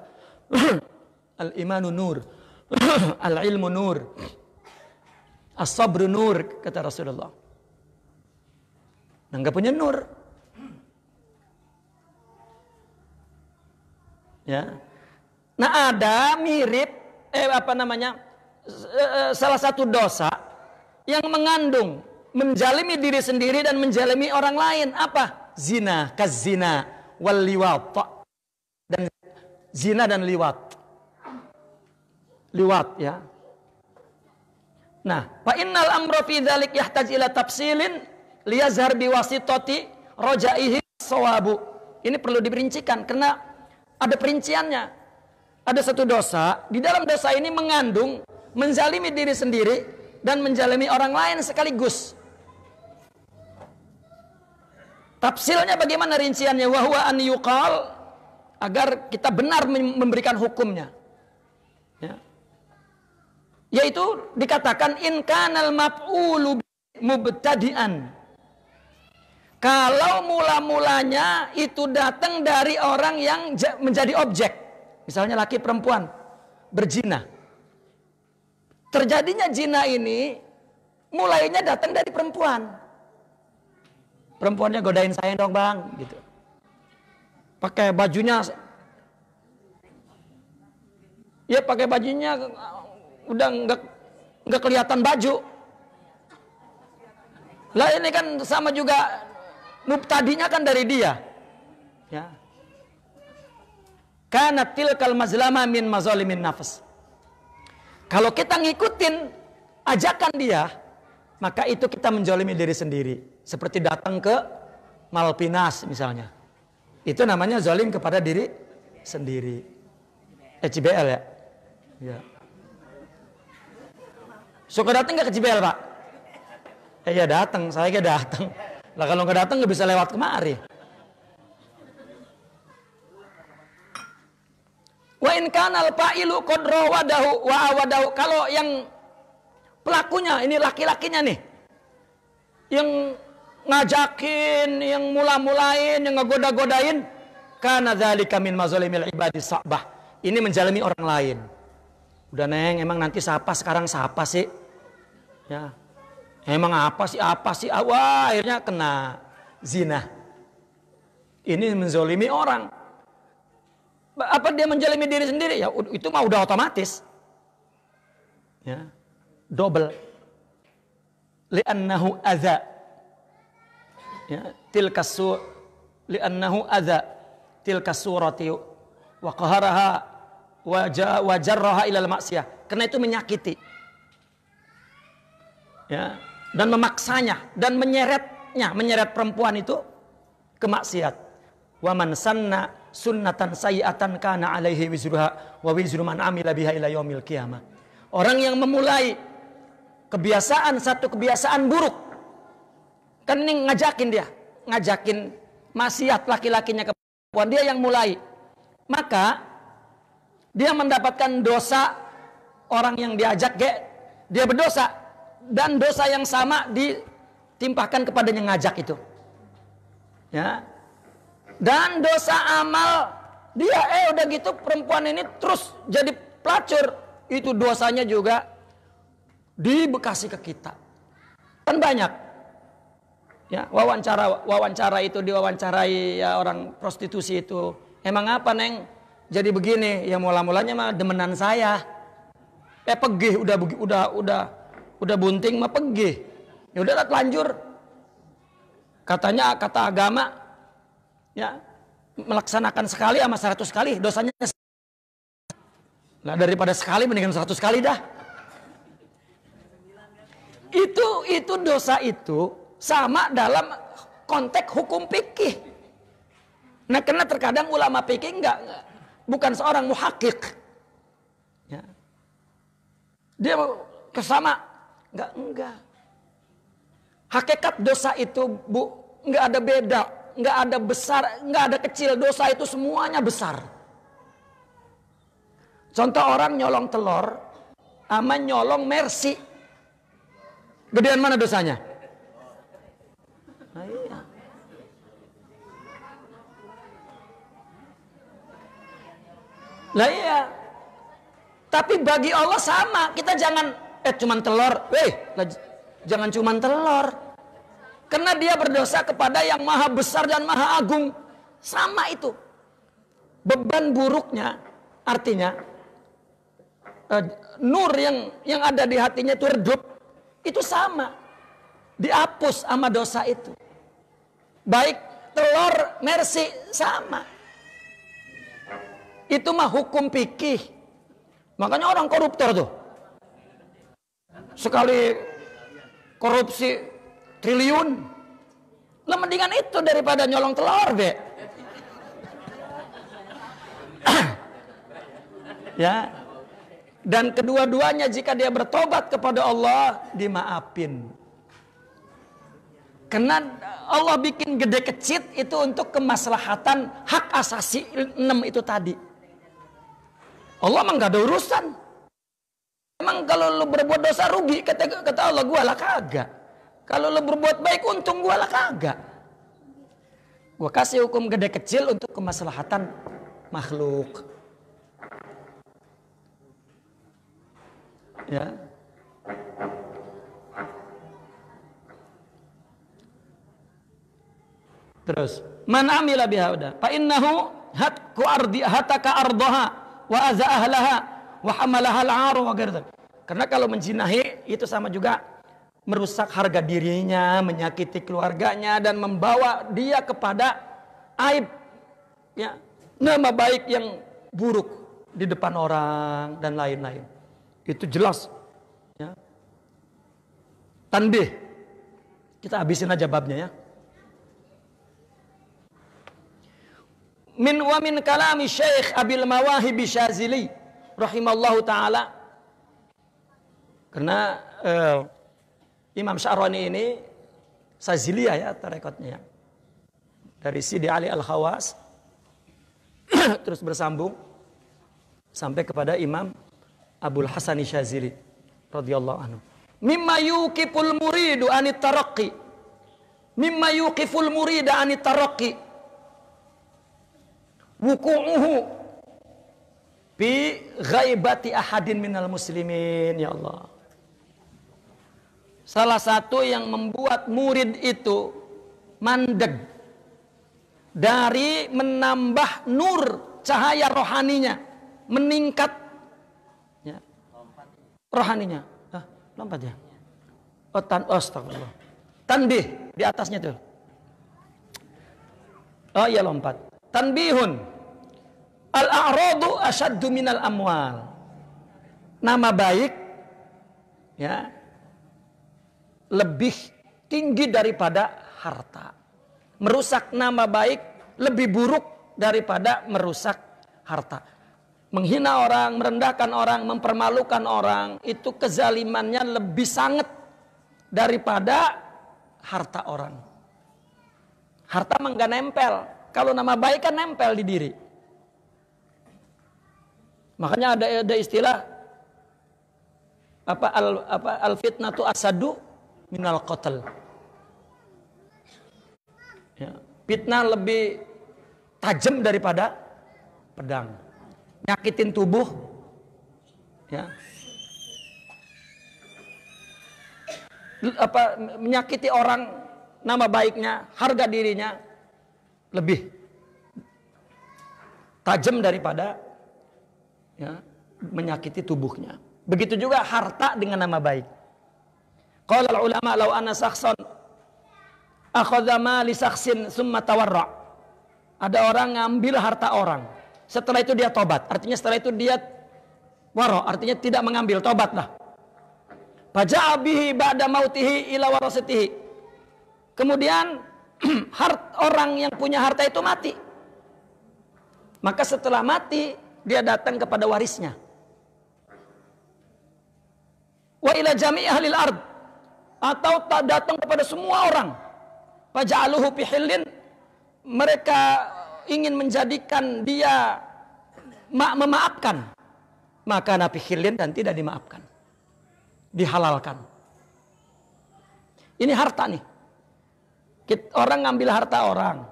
al-imanu nur, al-ilmu nur, as-sabru nur, kata Rasulullah. Nah, nggak punya nur. Ya. Nah, ada mirip salah satu dosa yang mengandung menjalimi diri sendiri dan menjalimi orang lain. Apa? Zina, kazina, wal liwat. Dan zina dan liwat. Liwat ya. Nah, fa innal amra fi dzalik yahtaj ila tafsilin liyazhar biwasitati rajaihi sawabu. Ini perlu diperincikan karena ada perinciannya. Ada satu dosa, di dalam dosa ini mengandung menzalimi diri sendiri dan menzalimi orang lain sekaligus. Tafsilnya bagaimana rinciannya? Wa huwa an yuqal, agar kita benar memberikan hukumnya. Ya. Yaitu dikatakan in kanal maf'ulu mubtadi'an. Kalau mula-mulanya itu datang dari orang yang menjadi objek. Misalnya laki perempuan berzina. terjadinya zina ini mulainya datang dari perempuan. Perempuannya godain saya dong bang, gitu. Pakai bajunya, ya pakai bajunya udah nggak kelihatan baju. Lah ini kan sama juga mubtadinya kan dari dia. Ya. Karena tilkal mazlama min mazalimin nafs. Kalau kita ngikutin ajakan dia, maka itu kita menjolimi diri sendiri. Seperti datang ke Malpinas misalnya. Itu namanya zalim kepada diri sendiri. CBL ya? Ya. Suka datang nggak ke CBL Pak? Iya datang, saya ke datang. Lah kalau nggak datang nggak bisa lewat kemari. Wa in kanal fa'ilu qad rawadahu wa awadahu. Kalau yang pelakunya ini laki-lakinya nih, yang ngajakin, yang mula-mulain, yang ngegoda-godain, kana dzalika min mazalimil ibadi sa'bah. Ini menjalimi orang lain. Udah neng, emang nanti siapa sekarang siapa sih? Ya. Emang apa sih? Wah, akhirnya kena zina. Ini menzolimi orang. Apa dia menjalimi diri sendiri? Ya itu mah udah otomatis. Ya. Double. Li'annahu adza. Ya, li'annahu adza tilka surati wa qaharaha wa jarraha ilal maksiyah. Karena itu menyakiti. Ya, dan memaksanya dan menyeret perempuan itu ke maksiat. Wa man sanna sunnatan sayyi'atan kana alaihi wizruha wa wizru man amila biha ila yaumil qiyamah. Orang yang memulai satu kebiasaan buruk, kan ini ngajakin maksiat laki-lakinya ke perempuan, dia yang mulai, maka dia mendapatkan dosa orang yang diajak, dia berdosa, dan dosa yang sama ditimpahkan kepada yang ngajak itu. Ya. Dan dosa amal dia, udah gitu perempuan ini terus jadi pelacur, itu dosanya juga dibekasi ke kita. Kan banyak. Ya, wawancara itu diwawancarai ya orang prostitusi itu. Emang apa neng? Jadi begini, ya mula-mulanya mah demenan saya. Pegih udah bunting mah pegih. Ya udah telanjur. Katanya kata agama, ya melaksanakan sekali sama 100 kali dosanya. Nah daripada sekali mendingan 100 kali dah. Itu dosa itu sama dalam konteks hukum fikih. Nah karena terkadang ulama fikih bukan seorang muhakkik. Ya. Dia kesama enggak. Hakikat dosa itu enggak ada beda. Nggak ada besar, nggak ada kecil, dosa itu semuanya besar. Contoh orang nyolong telur sama nyolong mercy, gedean mana dosanya? Nah, iya. Lah iya. Tapi bagi Allah sama, kita jangan cuman telur, jangan cuman telur. Karena dia berdosa kepada yang maha besar dan maha agung. Sama itu. Beban buruknya, artinya nur yang ada di hatinya itu redup. Itu sama. Dihapus sama dosa itu. Baik telur, mercy, sama. Itu mah hukum fikih. Makanya orang koruptor tuh. Sekali korupsi triliun, lah mendingan itu daripada nyolong telur be. Ya, dan kedua-duanya jika dia bertobat kepada Allah dimaafin. Karena Allah bikin gede kecil itu untuk kemaslahatan hak asasi 6 itu tadi. Allah emang gak ada urusan. Emang kalau lu berbuat dosa rugi, kata Allah, gua lah kagak. Kalau lo berbuat baik untung gue lah kagak. Gue kasih hukum gede kecil untuk kemaslahatan makhluk. Ya. Terus, man amila bihauda fa innahu hataka ardaha wa aza ahlaha wa hamalaha al-'aru wa ghairi. Karena kalau menjinahi itu sama juga merusak harga dirinya, menyakiti keluarganya dan membawa dia kepada aib, ya, nama baik yang buruk di depan orang dan lain-lain. Itu jelas, ya. Tanbih. Kita habisin aja babnya, ya. Min kalami Syekh Abil Mawahib Syazili rahimallahu taala. Karena Imam Sya'rani ini Syaziliyah, ya, tarekatnya, ya. Dari Sidi Ali Al-Khawas terus bersambung sampai kepada Imam Abul Hasan Syazili radhiyallahu anhu. Mimma yuqiful muridu anit taraqqi. Mimma yuqiful murida anit taraqqi. Wuku'uhu bi ghaibati ahadin minal muslimin, ya Allah. Salah satu yang membuat murid itu mandeg dari menambah nur cahaya rohaninya, meningkat, ya, rohaninya. Lompat, ya. Astagfirullah. Tanbih di atasnya tuh. Oh iya, lompat. Tanbihun. Al-a'radu asyaddu minal amwal. Nama baik, ya, lebih tinggi daripada harta. Merusak nama baik lebih buruk daripada merusak harta. Menghina orang, merendahkan orang, mempermalukan orang, itu kezalimannya lebih sangat daripada harta orang. Harta mah nggak nempel. Kalau nama baik kan nempel di diri. Makanya ada istilah al fitnatu asadu minal qatl. Ya, fitnah lebih tajam daripada pedang. Nyakitin tubuh, ya, menyakiti orang, nama baiknya, harga dirinya lebih tajam daripada, ya, menyakiti tubuhnya. Begitu juga harta dengan nama baik. Qala ulama law anna shakhsan akhadha mali shakhsin summa tawarra. Ada orang ngambil harta orang, setelah itu dia tobat. Artinya setelah itu dia waro, artinya tidak mengambil, tobatlah. Faja'a bihi ba'da mautihi ila warasatihi. Kemudian orang yang punya harta itu mati. Maka setelah mati dia datang kepada warisnya. Wa ila jami'i ahlil ard, atau datang kepada semua orang. Faja'aluhu fi hillin, mereka ingin menjadikan dia memaafkan, maka nabi khilin dan tidak dimaafkan, dihalalkan. Ini harta nih. Orang ngambil harta orang,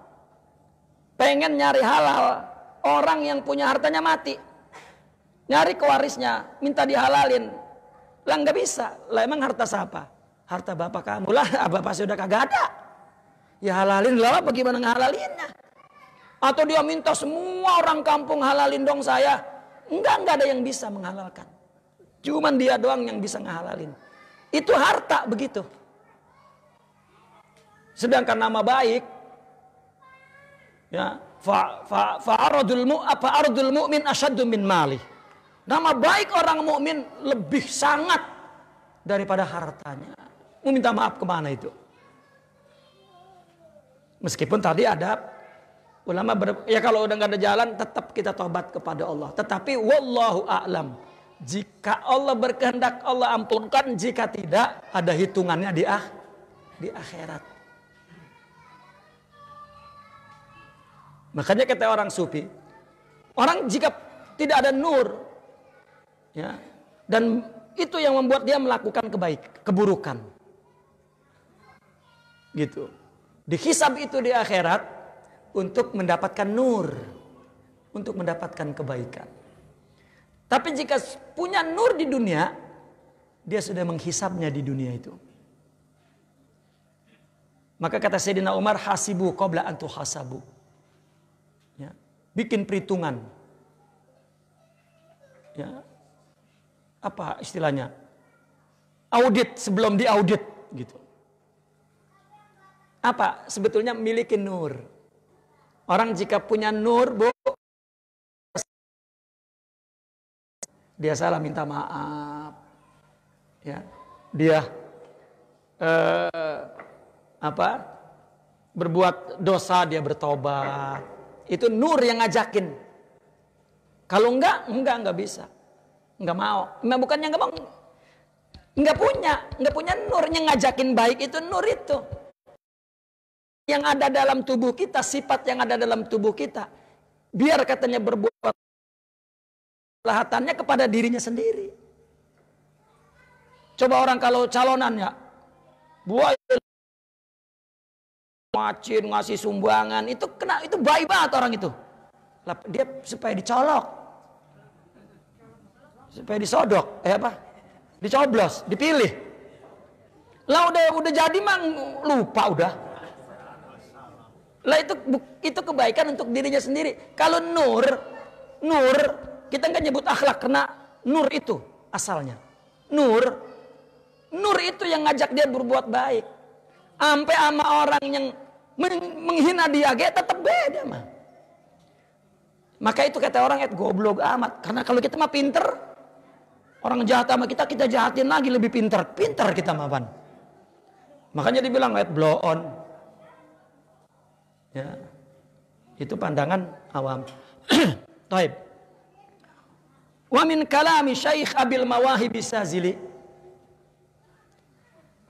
pengen nyari halal, orang yang punya hartanya mati, nyari ke warisnya, minta dihalalin, lah nggak bisa. Lah emang harta siapa? Harta bapak kamu lah, bapak sudah kagak ada. Ya halalin lah, bagaimana ngehalalinnya? Atau dia minta semua orang kampung halalin dong saya. Enggak ada yang bisa menghalalkan. Cuman dia doang yang bisa ngehalalin. Itu harta begitu. Sedangkan nama baik, ya, fa'aradul mu'min asyaddu min mali. Nama baik orang mukmin lebih sangat daripada hartanya. Mau minta maaf kemana itu? Meskipun tadi ada ulama ya kalau udah nggak ada jalan tetap kita tobat kepada Allah. Tetapi wallahu a'lam. Jika Allah berkehendak Allah ampunkan, jika tidak ada hitungannya di akhirat. Makanya kata orang sufi, orang jika tidak ada nur, ya, dan itu yang membuat dia melakukan keburukan. Gitu. Dihisab itu di akhirat untuk mendapatkan nur, untuk mendapatkan kebaikan. Tapi jika punya nur di dunia, dia sudah menghisabnya di dunia itu. Maka kata Sayyidina Umar, hasibu qabla an tuhasabu. Ya, bikin perhitungan. Ya. Apa istilahnya? Audit sebelum diaudit gitu. Apa? Sebetulnya miliki nur. Orang jika punya nur, dia salah minta maaf. Ya. Dia berbuat dosa, dia bertobat. Itu nur yang ngajakin. Kalau enggak bisa. Enggak mau. Nah, bukannya enggak mau. Enggak punya nur yang ngajakin baik, itu nur itu. Yang ada dalam tubuh kita, sifat yang ada dalam tubuh kita. Biar katanya berbuat kelahatannya kepada dirinya sendiri. Coba orang kalau calonannya buat macin, ngasih sumbangan, itu baik banget orang itu. Dia supaya dicolok, supaya disodok, dicoblos, dipilih. Lah udah jadi mang lupa udah. Lah itu kebaikan untuk dirinya sendiri. Kalau nur kita nggak nyebut akhlak karena nur itu asalnya. Nur itu yang ngajak dia berbuat baik. Sampai sama orang yang menghina dia, tetap beda mah. Maka itu kata orang goblok amat. Karena kalau kita mah pinter, orang jahat sama kita jahatin lagi lebih pinter kita mah pan. Makanya dibilang blow on. Ya, itu pandangan awam. Taib. Wa min kalami Syekh Abil Mawahib Sazili.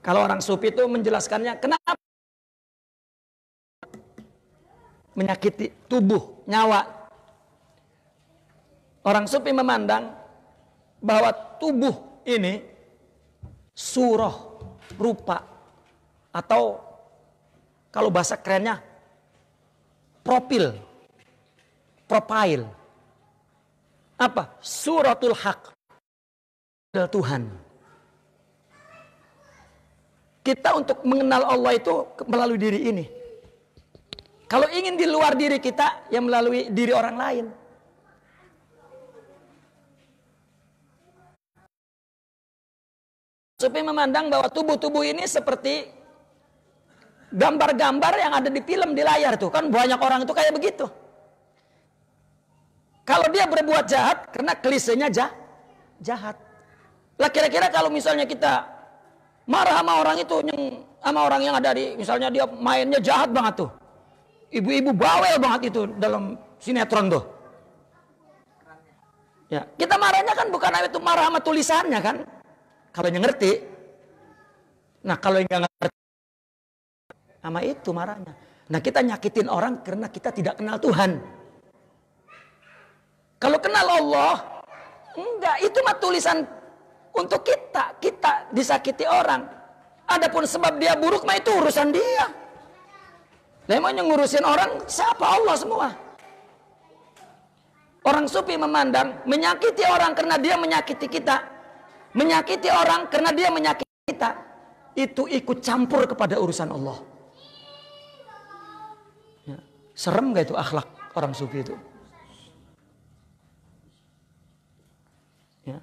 Kalau orang sufi itu menjelaskannya kenapa menyakiti tubuh, nyawa. Orang sufi memandang bahwa tubuh ini surah, rupa, atau kalau bahasa kerennya profil. Apa? Suratul haq. Tuhan. Kita untuk mengenal Allah itu melalui diri ini. Kalau ingin di luar diri kita, ya melalui diri orang lain. Supaya memandang bahwa tubuh-tubuh ini seperti gambar-gambar yang ada di film, di layar tuh. Kan banyak orang itu kayak begitu. Kalau dia berbuat jahat, karena klisenya jahat. Lah kira-kira kalau misalnya kita marah sama orang itu, sama orang yang ada di, misalnya dia mainnya jahat banget tuh. Ibu-ibu bawel banget itu dalam sinetron tuh. Ya, kita marahnya kan bukan itu marah sama tulisannya kan. Kalau yang ngerti. Nah, kalau yang nggak ngerti sama itu marahnya. Nah, kita nyakitin orang karena kita tidak kenal Tuhan. Kalau kenal Allah, enggak, itu mah tulisan untuk kita disakiti orang. Adapun sebab dia buruk mah itu urusan dia. Emangnya ngurusin orang siapa? Allah semua. Orang sufi memandang menyakiti orang karena dia menyakiti kita, menyakiti orang karena dia menyakiti kita, itu ikut campur kepada urusan Allah. Ya. Serem gak itu akhlak orang sufi itu? Ya.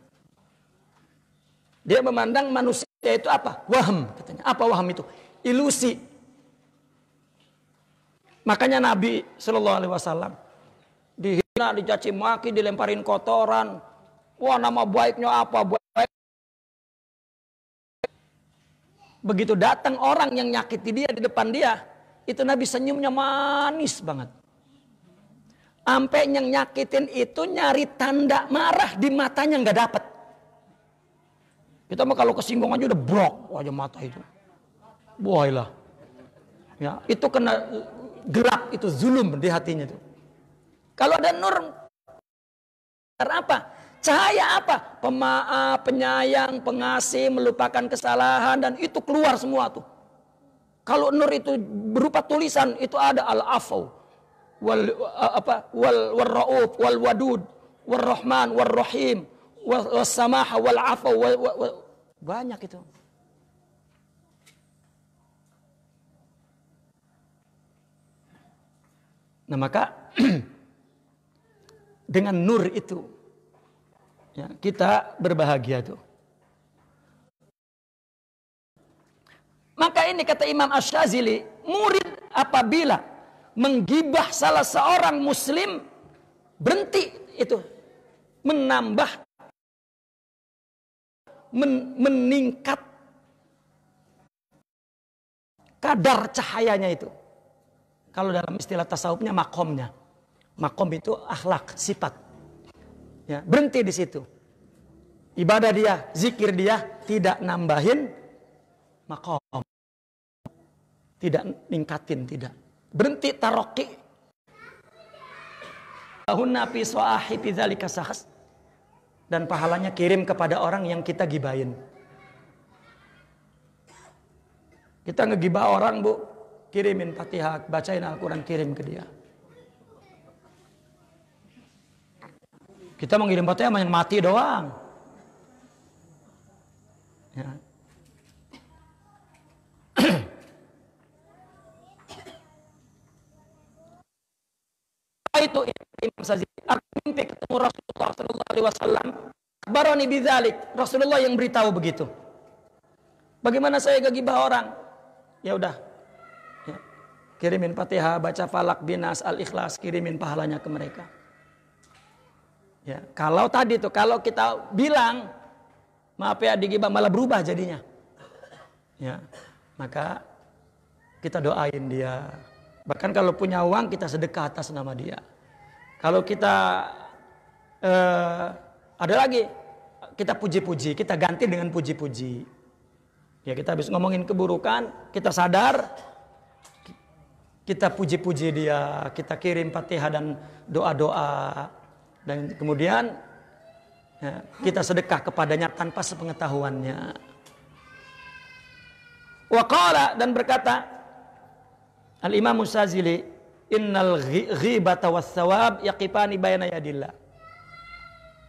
Dia memandang manusia itu apa? Waham katanya. Apa waham itu? Ilusi. Makanya Nabi Shallallahu Alaihi Wasallam dihina, dicaci maki, dilemparin kotoran. Wah, nama baiknya apa? Baik. Begitu datang orang yang nyakiti dia di depan dia, itu Nabi senyumnya manis banget. Sampai yang nyakitin itu nyari tanda marah di matanya nggak dapet. Kita mah kalau kesinggung aja udah brok wajah mata itu. Bohailah. Ya, itu kena gelap, itu zulum di hatinya itu. Kalau ada nur apa? Cahaya apa? Pemaaf, penyayang, pengasih, melupakan kesalahan, dan itu keluar semua tuh. Kalau nur itu berupa tulisan, itu ada al-afu wal rauf wal wadud wal rahman wal rahim was samah wal afu banyak itu. Nah maka dengan nur itu ya, kita berbahagia tuh. Maka ini kata Imam Asy-Syadzili, murid apabila menggibah salah seorang muslim, berhenti itu, menambah, meningkat kadar cahayanya itu. Kalau dalam istilah tasawufnya makomnya. Makom itu akhlak, sifat. Ya, berhenti di situ. Ibadah dia, zikir dia tidak nambahin makom. Tidak ningkatin, tidak. Berhenti taroki. Nabi soahi bidzalika sahas. Dan pahalanya kirim kepada orang yang kita gibahin. Kita ngegibah orang, Bu, kirimin Fatihah, bacain Al-Quran, kirim ke dia. Kita mengirim Fatihah yang mati doang. Ya. Itu Imam Sazili, aku mimpi ketemu Rasulullah sallallahu alaihi wasallam. Barani bidzalik, Rasulullah yang beritahu begitu. Bagaimana saya gibah orang? Ya udah. Ya. Kirimin Fatihah, baca Falak, Binas, Al-Ikhlas, kirimin pahalanya ke mereka. Ya, kalau tadi tuh kalau kita bilang maaf ya digibah malah berubah jadinya. Ya. Maka kita doain dia. Bahkan kalau punya uang kita sedekah atas nama dia. Kalau kita ada lagi kita puji-puji, kita ganti dengan puji-puji. Ya kita habis ngomongin keburukan, kita sadar, kita puji-puji dia, kita kirim Fatihah dan doa-doa, dan kemudian ya, kita sedekah kepadanya tanpa sepengetahuannya. Wa qala, dan berkata Al-Imam Asy-Syadzili, innal ghibata was-shawab yaqifani baina yadillah.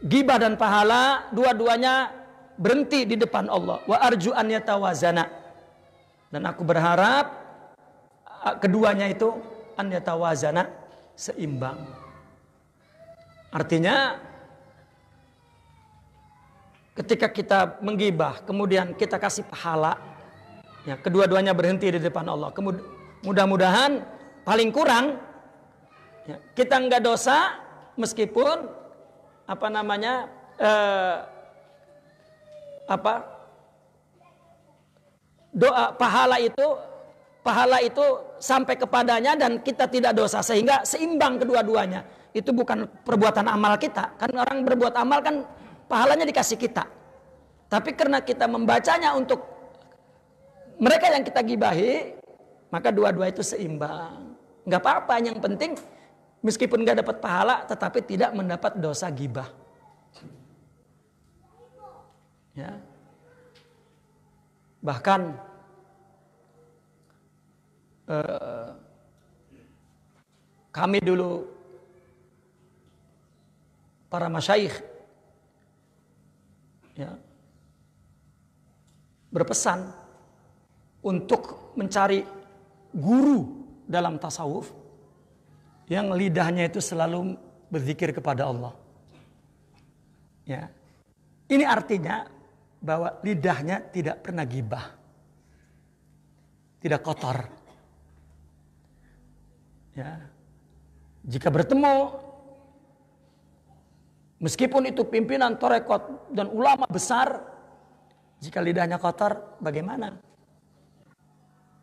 Ghibah dan pahala dua-duanya berhenti di depan Allah. Wa arju an yatawazana. Dan aku berharap keduanya itu an yatawazana, seimbang. Artinya ketika kita menggibah kemudian kita kasih pahala, ya kedua-duanya berhenti di depan Allah. Mudah-mudahan paling kurang ya, kita enggak dosa meskipun doa pahala itu sampai kepadanya dan kita tidak dosa sehingga seimbang kedua-duanya. Itu bukan perbuatan amal kita. Kan orang berbuat amal kan pahalanya dikasih kita. Tapi karena kita membacanya untuk mereka yang kita gibahi, maka dua-dua itu seimbang. Enggak apa-apa, yang penting meskipun enggak dapat pahala tetapi tidak mendapat dosa gibah. Ya. Bahkan kami dulu para masyayikh ya, berpesan untuk mencari guru dalam tasawuf yang lidahnya itu selalu berzikir kepada Allah. Ya. Ini artinya bahwa lidahnya tidak pernah gibah. Tidak kotor. Ya. Jika bertemu, meskipun itu pimpinan tarekat dan ulama besar, jika lidahnya kotor, bagaimana?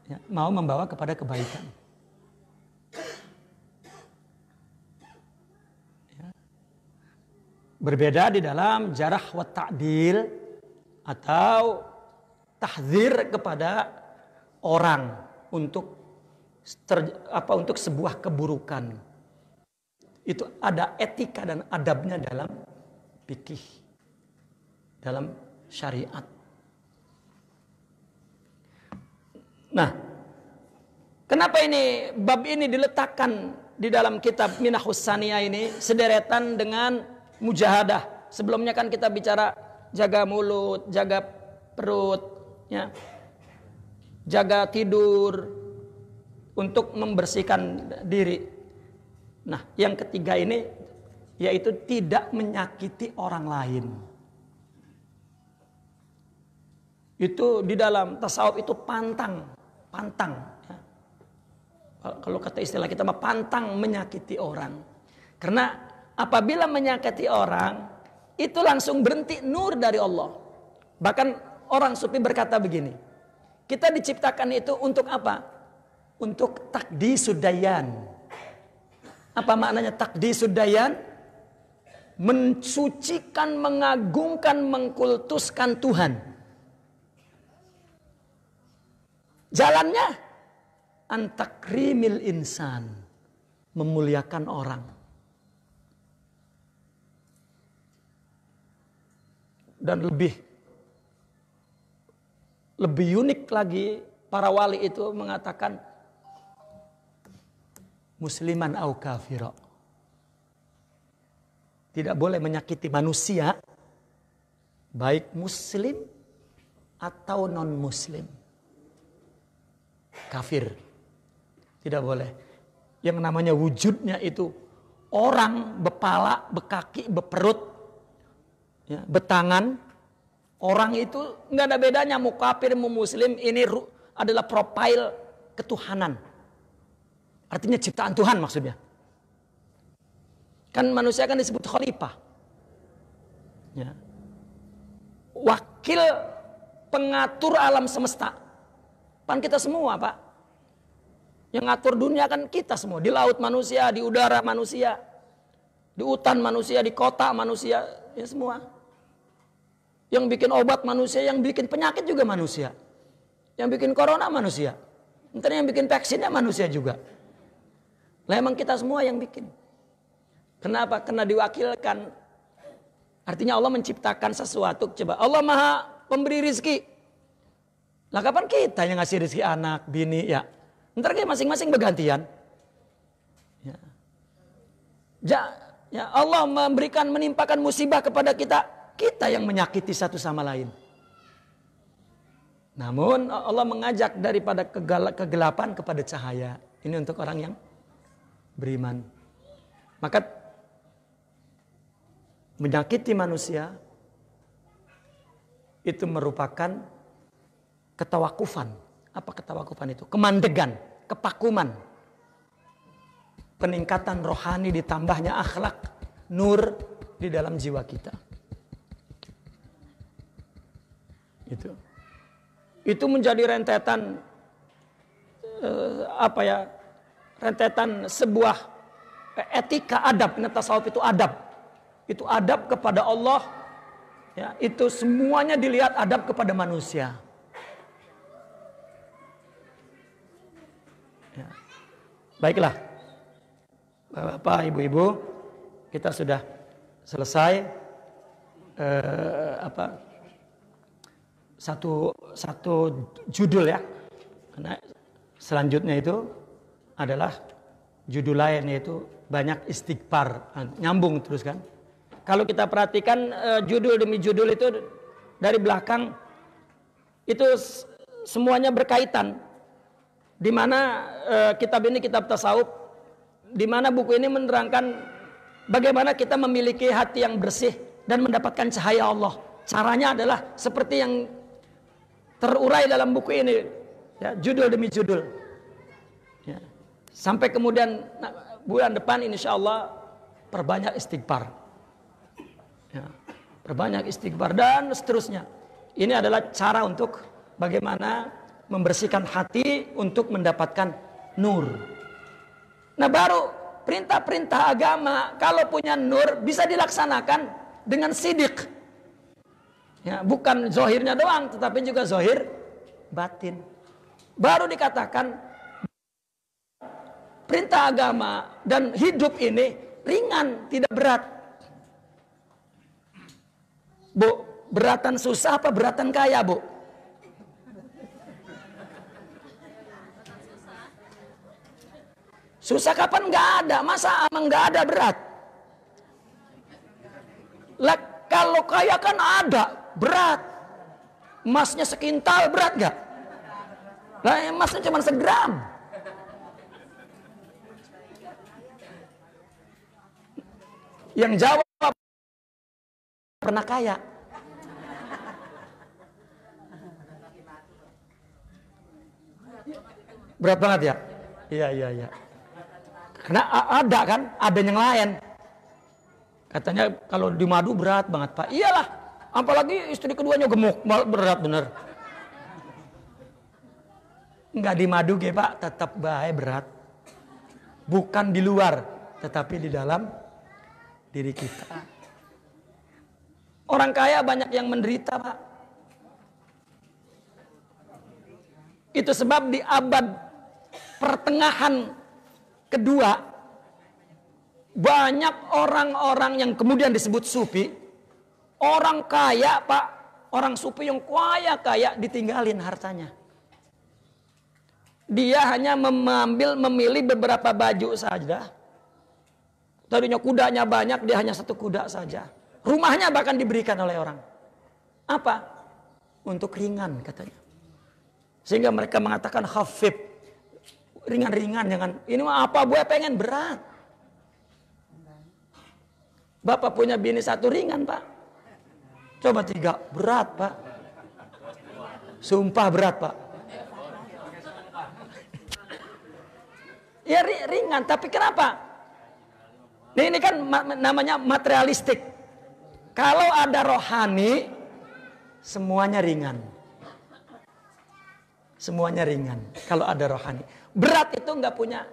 Ya, mau membawa kepada kebaikan. Ya. Berbeda di dalam jarah wa ta'dil atau tahdzir kepada orang untuk untuk sebuah keburukan. Itu ada etika dan adabnya dalam fikih, dalam syariat. Nah, kenapa ini bab ini diletakkan di dalam kitab Minahus Saniyah ini sederetan dengan mujahadah. Sebelumnya kan kita bicara jaga mulut, jaga perut, ya. Jaga tidur untuk membersihkan diri. Nah, yang ketiga ini yaitu tidak menyakiti orang lain. Itu di dalam tasawuf itu pantang. Ya. Kalau kata istilah kita mah pantang menyakiti orang. Karena apabila menyakiti orang, itu langsung berhenti nur dari Allah. Bahkan orang sufi berkata begini, kita diciptakan itu untuk apa? Untuk takdisudayan. Apa maknanya takdisudayan? Mensucikan, mengagungkan, mengkultuskan Tuhan. Jalannya antakrimil insan, memuliakan orang. Dan lebih unik lagi, para wali itu mengatakan musliman au kafiro. Tidak boleh menyakiti manusia, baik muslim atau non muslim. Kafir. Tidak boleh. Yang namanya wujudnya itu orang berpala, berkaki, berperut, ya, bertangan. Orang itu nggak ada bedanya mau kafir mau muslim. Ini adalah profil ketuhanan. Artinya ciptaan Tuhan maksudnya. Kan manusia kan disebut khalifah. Ya. Wakil pengatur alam semesta. Kan kita semua, Pak. Yang ngatur dunia kan kita semua. Di laut manusia, di udara manusia. Di hutan manusia, di kota manusia. Ya semua. Yang bikin obat manusia, yang bikin penyakit juga manusia. Yang bikin corona manusia. Ntar yang bikin vaksinnya manusia juga. Lah emang kita semua yang bikin. Kenapa? Karena diwakilkan. Artinya Allah menciptakan sesuatu. Coba Allah Maha Pemberi rizki. Lah kapan kita yang ngasih rizki anak, bini, ya? Ntar kayak masing-masing bergantian. Ya Allah menimpakan musibah kepada kita. Kita yang menyakiti satu sama lain. Namun Allah mengajak daripada kegelapan kepada cahaya. Ini untuk orang yang beriman. Maka menyakiti manusia itu merupakan ketawakufan. Apa ketawakufan itu? Kemandegan, kepakuman. Peningkatan rohani ditambahnya akhlak, nur di dalam jiwa kita. Itu menjadi rentetan rentetan sebuah etika adab. Tasawuf itu adab. Itu adab kepada Allah. Ya, itu semuanya dilihat adab kepada manusia. Ya. Baiklah, Bapak, Ibu-ibu, kita sudah selesai satu judul ya. Karena selanjutnya itu adalah judul lain, yaitu banyak istighfar. Nyambung terus kan. Kalau kita perhatikan judul demi judul itu dari belakang itu semuanya berkaitan. Di mana kitab ini kitab tasawuf, di mana buku ini menerangkan bagaimana kita memiliki hati yang bersih dan mendapatkan cahaya Allah. Caranya adalah seperti yang terurai dalam buku ini, ya, judul demi judul. Ya. Sampai kemudian bulan depan insya Allah perbanyak istighfar. Ya, perbanyak istighfar dan seterusnya. Ini adalah cara untuk bagaimana membersihkan hati untuk mendapatkan nur. Nah, baru perintah-perintah agama kalau punya nur bisa dilaksanakan dengan sidik. Ya, bukan zohirnya doang, tetapi juga zohir batin. Baru dikatakan perintah agama dan hidup ini ringan, tidak berat. Bu, beratan susah apa beratan kaya, Bu? Susah kapan? Nggak ada. Masa emang nggak ada berat? Lah, kalau kaya kan ada berat. Emasnya sekintal berat nggak? Lah, emasnya cuma segram. Yang jawab pernah kaya. Berat banget ya? Iya. Karena ada kan, ada yang lain. Katanya kalau di madu berat banget Pak. Iyalah, apalagi istri keduanya gemuk, berat bener. Enggak di madu ge Pak, tetap baik berat. Bukan di luar, tetapi di dalam diri kita. Orang kaya banyak yang menderita Pak. Itu sebab di abad pertengahan kedua, banyak orang-orang yang kemudian disebut sufi. Orang kaya Pak, orang sufi yang kaya ditinggalin hartanya. Dia hanya memilih beberapa baju saja. Tadinya kudanya banyak, dia hanya satu kuda saja. Rumahnya bahkan diberikan oleh orang. Apa? Untuk ringan katanya. Sehingga mereka mengatakan khafif. Ringan-ringan, jangan. Ini mah apa, gue pengen berat. Bapak punya bini satu ringan Pak. Coba 3, berat Pak. Sumpah berat Pak. Ya ringan, tapi kenapa? Ini kan namanya materialistik. Kalau ada rohani, semuanya ringan. Semuanya ringan. Kalau ada rohani. Berat itu nggak punya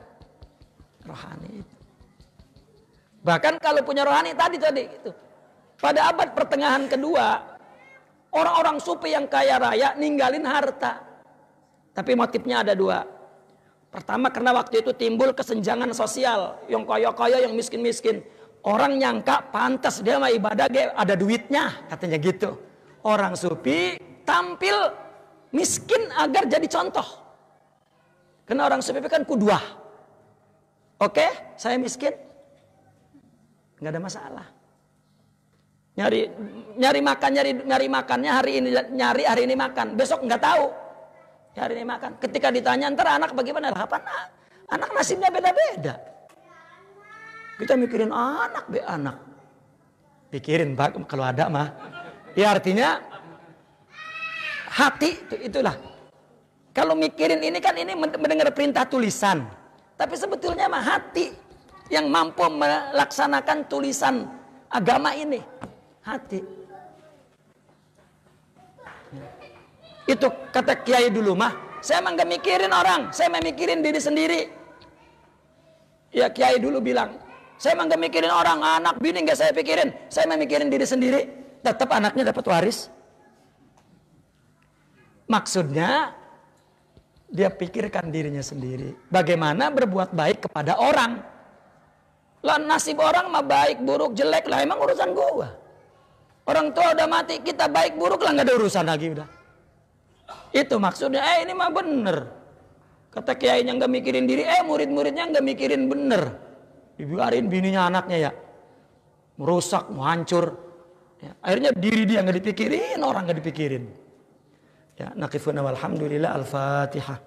rohani. Bahkan kalau punya rohani tadi itu. Pada abad pertengahan kedua, orang-orang sufi yang kaya raya ninggalin harta. Tapi motifnya ada 2. Pertama karena waktu itu timbul kesenjangan sosial. Yang kaya-kaya, yang miskin-miskin. Orang nyangka pantas dia mah ibadah ada duitnya. Katanya gitu. Orang sufi tampil miskin agar jadi contoh. Karena orang sufi kan kuduah. Oke, saya miskin. Nggak ada masalah. Nyari makannya hari ini makan. Besok nggak tahu. Hari ini makan. Ketika ditanya ntar anak bagaimana? Apa anak nasibnya beda-beda. Kita mikirin anak. Pikirin Pak kalau ada mah. Ya artinya hati itulah. Kalau mikirin ini kan ini mendengar perintah tulisan. Tapi sebetulnya mah hati yang mampu melaksanakan tulisan agama ini. Hati. Itu kata kiai dulu mah, saya emang gak mikirin orang, saya memikirin diri sendiri. Ya kiai dulu bilang, saya emang gak mikirin orang, anak bini gak saya pikirin, saya memikirin diri sendiri. Tetap anaknya dapat waris. Maksudnya dia pikirkan dirinya sendiri. Bagaimana berbuat baik kepada orang. Lah nasib orang mah baik, buruk, jelek lah emang urusan gua. Orang tua udah mati, kita baik buruk lah gak ada urusan lagi udah. Itu maksudnya, ini mah bener. Kata kiainya nggak mikirin diri, murid-muridnya nggak mikirin bener. Dibiarin bininya anaknya ya. Merusak, mau hancur. Ya, akhirnya diri dia nggak dipikirin, orang nggak dipikirin. Ya, nakifuna walhamdulillah, al-Fatihah.